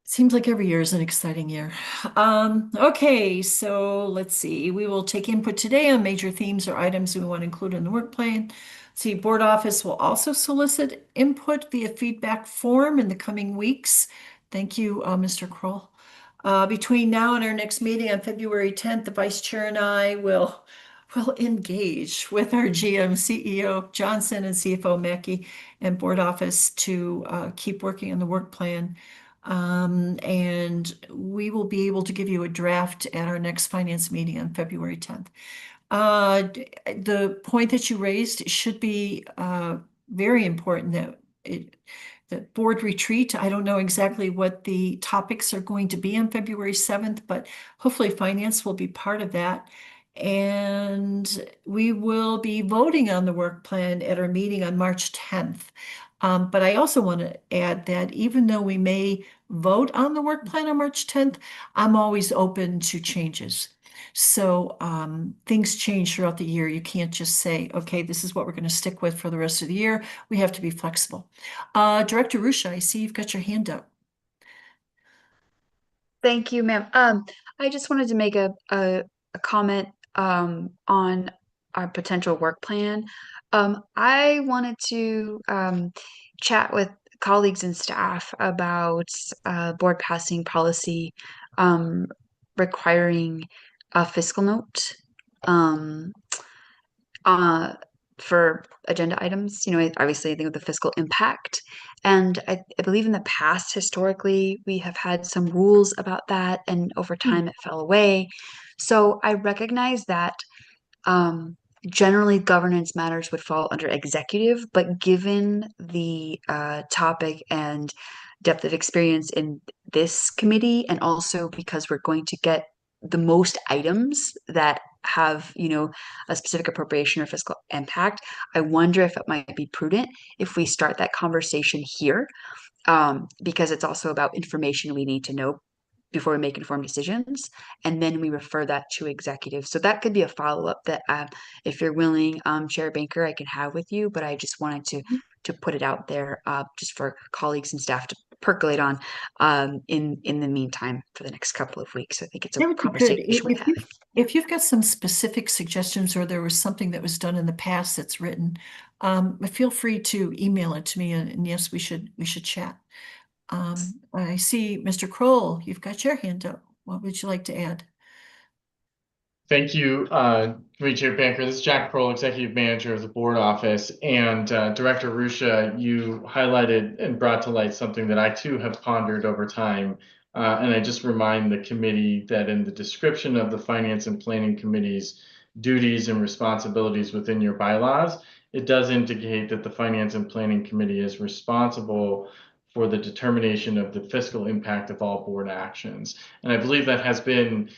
Seems like every year is an exciting year. Okay, so let's see. We will take input today on major themes or items we want to include in the work plan. See, board office will also solicit input via feedback form in the coming weeks. Thank you, Mr. Kroll. Between now and our next meeting on February 10th, the vice chair and I will engage with our GM, CEO Johnson, and CFO Mackey, and board office to keep working on the work plan. And we will be able to give you a draft at our next finance meeting on February 10th. The point that you raised should be very important, that the board retreat. I don't know exactly what the topics are going to be on February 7th, but hopefully finance will be part of that. And we will be voting on the work plan at our meeting on March 10th. But I also want to add that even though we may vote on the work plan on March 10th, I'm always open to changes. So things change throughout the year. You can't just say, okay, this is what we're going to stick with for the rest of the year. We have to be flexible. Director Rusha, I see you've got your hand up. Thank you, ma'am. I just wanted to make a comment on our potential work plan. I wanted to chat with colleagues and staff about board passing policy requiring a fiscal note for agenda items. You know, obviously, I think of the fiscal impact. And I believe in the past, historically, we have had some rules about that, and over time it fell away. So I recognize that generally governance matters would fall under executive, but given the topic and depth of experience in this committee, and also because we're going to get the most items that have, you know, a specific appropriation or fiscal impact, I wonder if it might be prudent if we start that conversation here, because it's also about information we need to know before we make informed decisions, and then we refer that to executive. So that could be a follow-up that, if you're willing, Chair Banker, I can have with you, but I just wanted to put it out there, just for colleagues and staff to percolate on, in the meantime for the next couple of weeks. I think it's That a would be good. conversation worth having. If you've got some specific suggestions or there was something that was done in the past that's written, feel free to email it to me, and yes, we should chat. I see Mr. Kroll, you've got your hand up. What would you like to add? Thank you, Committee Chair Banker. This is Jack Kroll, Executive Manager of the Board Office. And Director Arusha, you highlighted and brought to light something that I too have pondered over time. And I just remind the committee that in the description of the Finance and Planning Committee's duties and responsibilities within your bylaws, it does indicate that the Finance and Planning Committee is responsible for the determination of the fiscal impact of all board actions. And I believe that has been,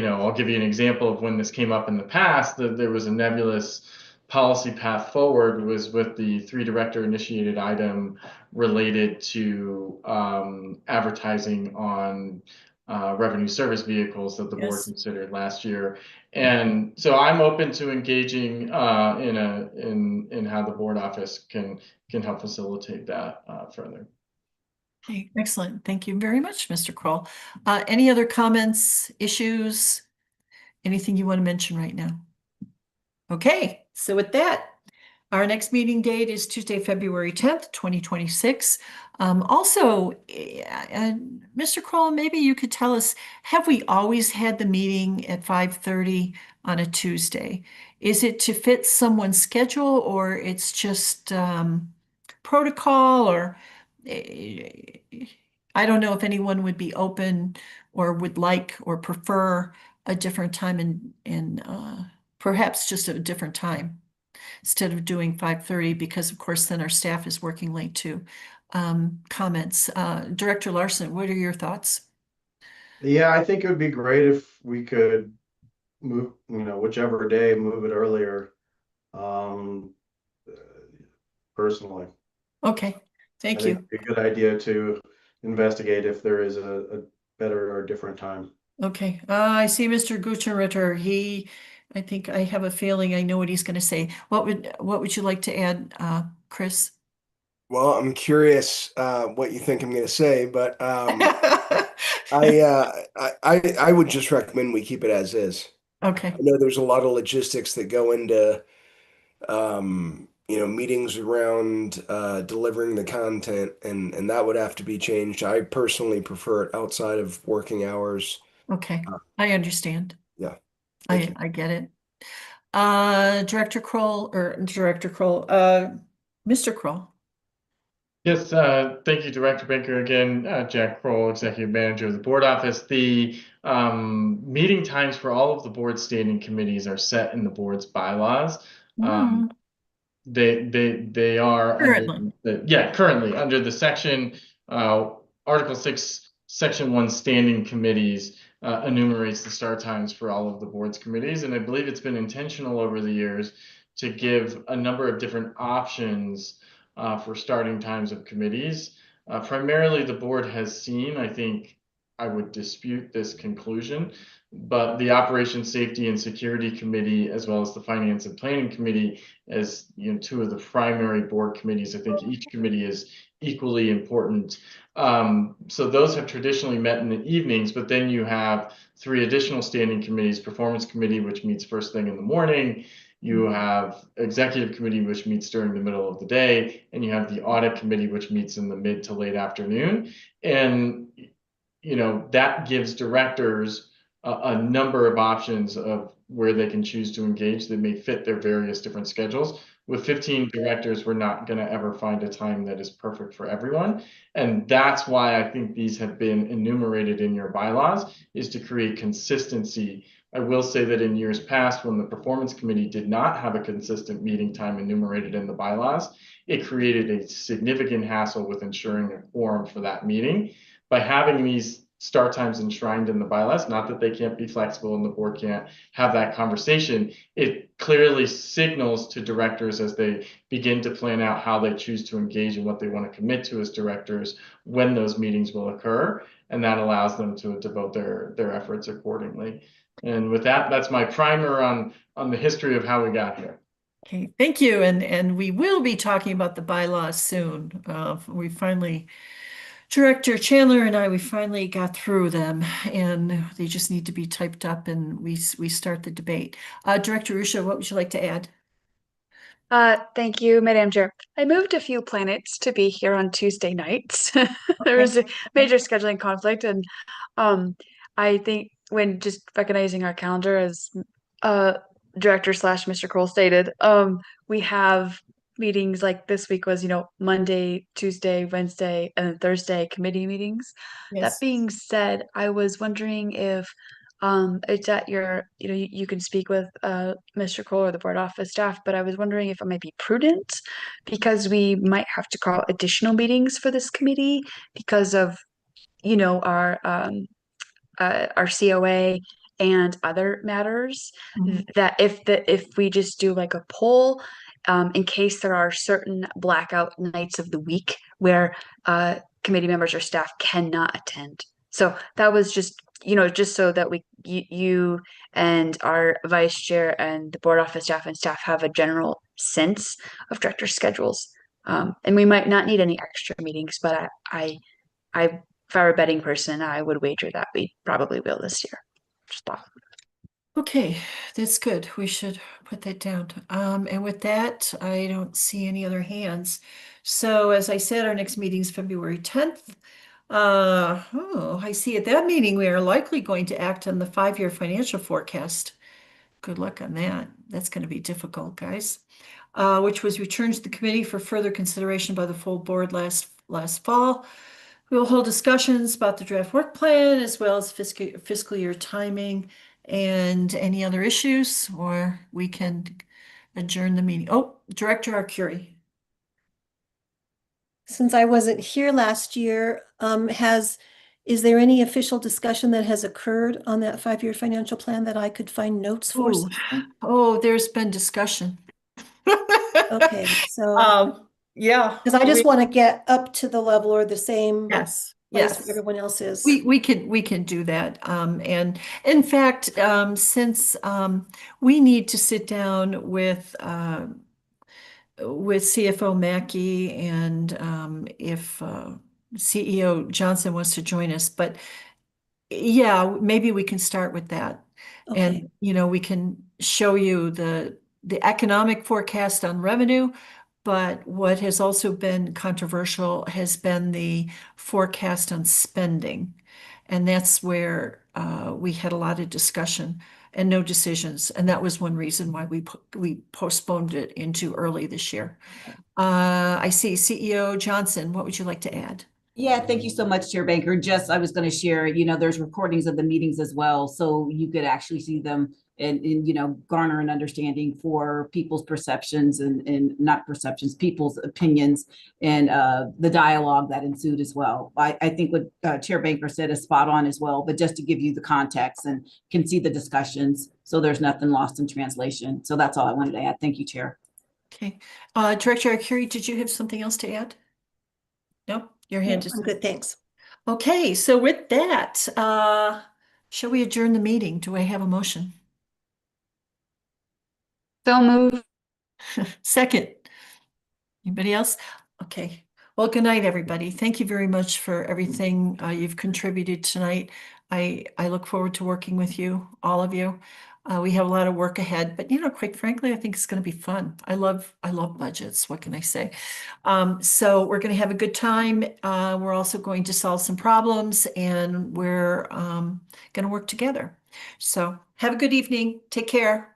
I'll give you an example of when this came up in the past, that there was a nebulous policy path forward was with the 3 director initiated item related to advertising on revenue service vehicles that the board considered last year. And so I'm open to engaging in how the board office can help facilitate that further. Okay, excellent. Thank you very much, Mr. Kroll. Any other comments, issues, anything you want to mention right now? Okay, so with that, our next meeting date is Tuesday, February 10th, 2026. Also, Mr. Kroll, maybe you could tell us, have we always had the meeting at 5:30 on a Tuesday? Is it to fit someone's schedule, or it's just protocol, or I don't know if anyone would be open or would like or prefer a different time and perhaps just a different time instead of doing 5:30, because of course then our staff is working late too. Comments. Director Larson, what are your thoughts? Yeah, I think it would be great if we could move, whichever day, move it earlier, personally. Okay, thank you. A good idea to investigate if there is a better or different time. Okay, I see Mr. Guchenritter. I think I have a feeling I know what he's going to say. What would you like to add, Chris? Well, I'm curious what you think I'm going to say, but I would just recommend we keep it as is. Okay. I know there's a lot of logistics that go into meetings around delivering the content, and that would have to be changed. I personally prefer it outside of working hours. Okay, I understand. Yeah. I get it. Director Kroll, Mr. Kroll. Yes, thank you, Director Banker. Again, Jack Kroll, Executive Manager of the Board Office. The meeting times for all of the board standing committees are set in the board's bylaws. They are currently. Currently under the section Article 6, Section 1 standing committees enumerates the start times for all of the board's committees. And I believe it's been intentional over the years to give a number of different options for starting times of committees. Primarily, the board has seen, I think I would dispute this conclusion, but the Operations, Safety, and Security Committee, as well as the Finance and Planning Committee, as 2 of the primary board committees. I think each committee is equally important. So those have traditionally met in the evenings, but then you have 3 additional standing committees: Performance Committee, which meets first thing in the morning. You have Executive Committee, which meets during the middle of the day, and you have the Audit Committee, which meets in the mid to late afternoon. And that gives directors a number of options of where they can choose to engage that may fit their various different schedules. With 15 directors, we're not going to ever find a time that is perfect for everyone. And that's why I think these have been enumerated in your bylaws, is to create consistency. I will say that in years past, when the Performance Committee did not have a consistent meeting time enumerated in the bylaws, it created a significant hassle with ensuring a quorum for that meeting. By having these start times enshrined in the bylaws. Not that they can't be flexible and the board can't have that conversation. It clearly signals to directors as they begin to plan out how they choose to engage and what they want to commit to as directors when those meetings will occur. And that allows them to devote their efforts accordingly. And with that, that's my primer on the history of how we got here. Okay, thank you. And we will be talking about the bylaws soon. We finally, Director Chandler and we finally got through them, and they just need to be typed up, and we start the debate. Director Rusha, what would you like to add? Thank you, Madam Chair. I moved a few planets to be here on Tuesday nights. There was a major scheduling conflict, and I think when just recognizing our calendar, as Director / Mr. Kroll stated, we have meetings like this week was, Monday, Tuesday, Wednesday, and then Thursday committee meetings. That Yes. being said, I was wondering if it's at your, you can speak with Mr. Kroll or the board office staff, but I was wondering if it might be prudent because we might have to call additional meetings for this committee because of, our COA and other matters, that if we just do like a poll, in case there are certain blackout nights of the week where committee members or staff cannot attend. So that was just, just so that you and our vice chair and the board office staff and staff have a general sense of director schedules. And we might not need any extra meetings, but if I were a betting person, I would wager that we probably will this year. Just thought. Okay, that's good. We should put that down. And with that, I don't see any other hands. So as I said, our next meeting is February 10th. I see at that meeting, we are likely going to act on the 5-year financial forecast. Good luck on that. That's going to be difficult, guys. Which was returned to the committee for further consideration by the full board last fall. We will hold discussions about the draft work plan as well as fiscal year timing and any other issues, or we can adjourn the meeting. Oh, Director Arcuri. Since I wasn't here last year, is there any official discussion that has occurred on that 5-year financial plan that I could find notes for? Oh, there's been discussion. Okay, so yeah, because I just want to get up to the level or the same yes, place where everyone else is. We can do that. And in fact, since we need to sit down with CFO Mackey and if CEO Johnson wants to join us, but yeah, maybe we can start with that. Okay. And we can show you the economic forecast on revenue, but what has also been controversial has been the forecast on spending. And that's where we had a lot of discussion and no decisions. And that was one reason why we postponed it into early this year. I see CEO Johnson, what would you like to add? Yeah, thank you so much, Chair Banker. Just, I was going to share, there's recordings of the meetings as well, so you could actually see them and garner an understanding for people's perceptions and not perceptions, people's opinions and the dialogue that ensued as well. I think what Chair Banker said is spot on as well, but just to give you the context and can see the discussions, so there's nothing lost in translation. So that's all I wanted to add. Thank you, Chair. Okay. Director Arcuri, did you have something else to add? No? Your hand is I'm good, thanks. Okay, so with that, shall we adjourn the meeting? Do I have a motion? So move. Second. Anybody else? Okay. Well, good night, everybody. Thank you very much for everything you've contributed tonight. I look forward to working with you, all of you. We have a lot of work ahead, but quite frankly, I think it's going to be fun. I love budgets. What can I say? So we're going to have a good time. We're also going to solve some problems, and we're going to work together. So have a good evening. Take care.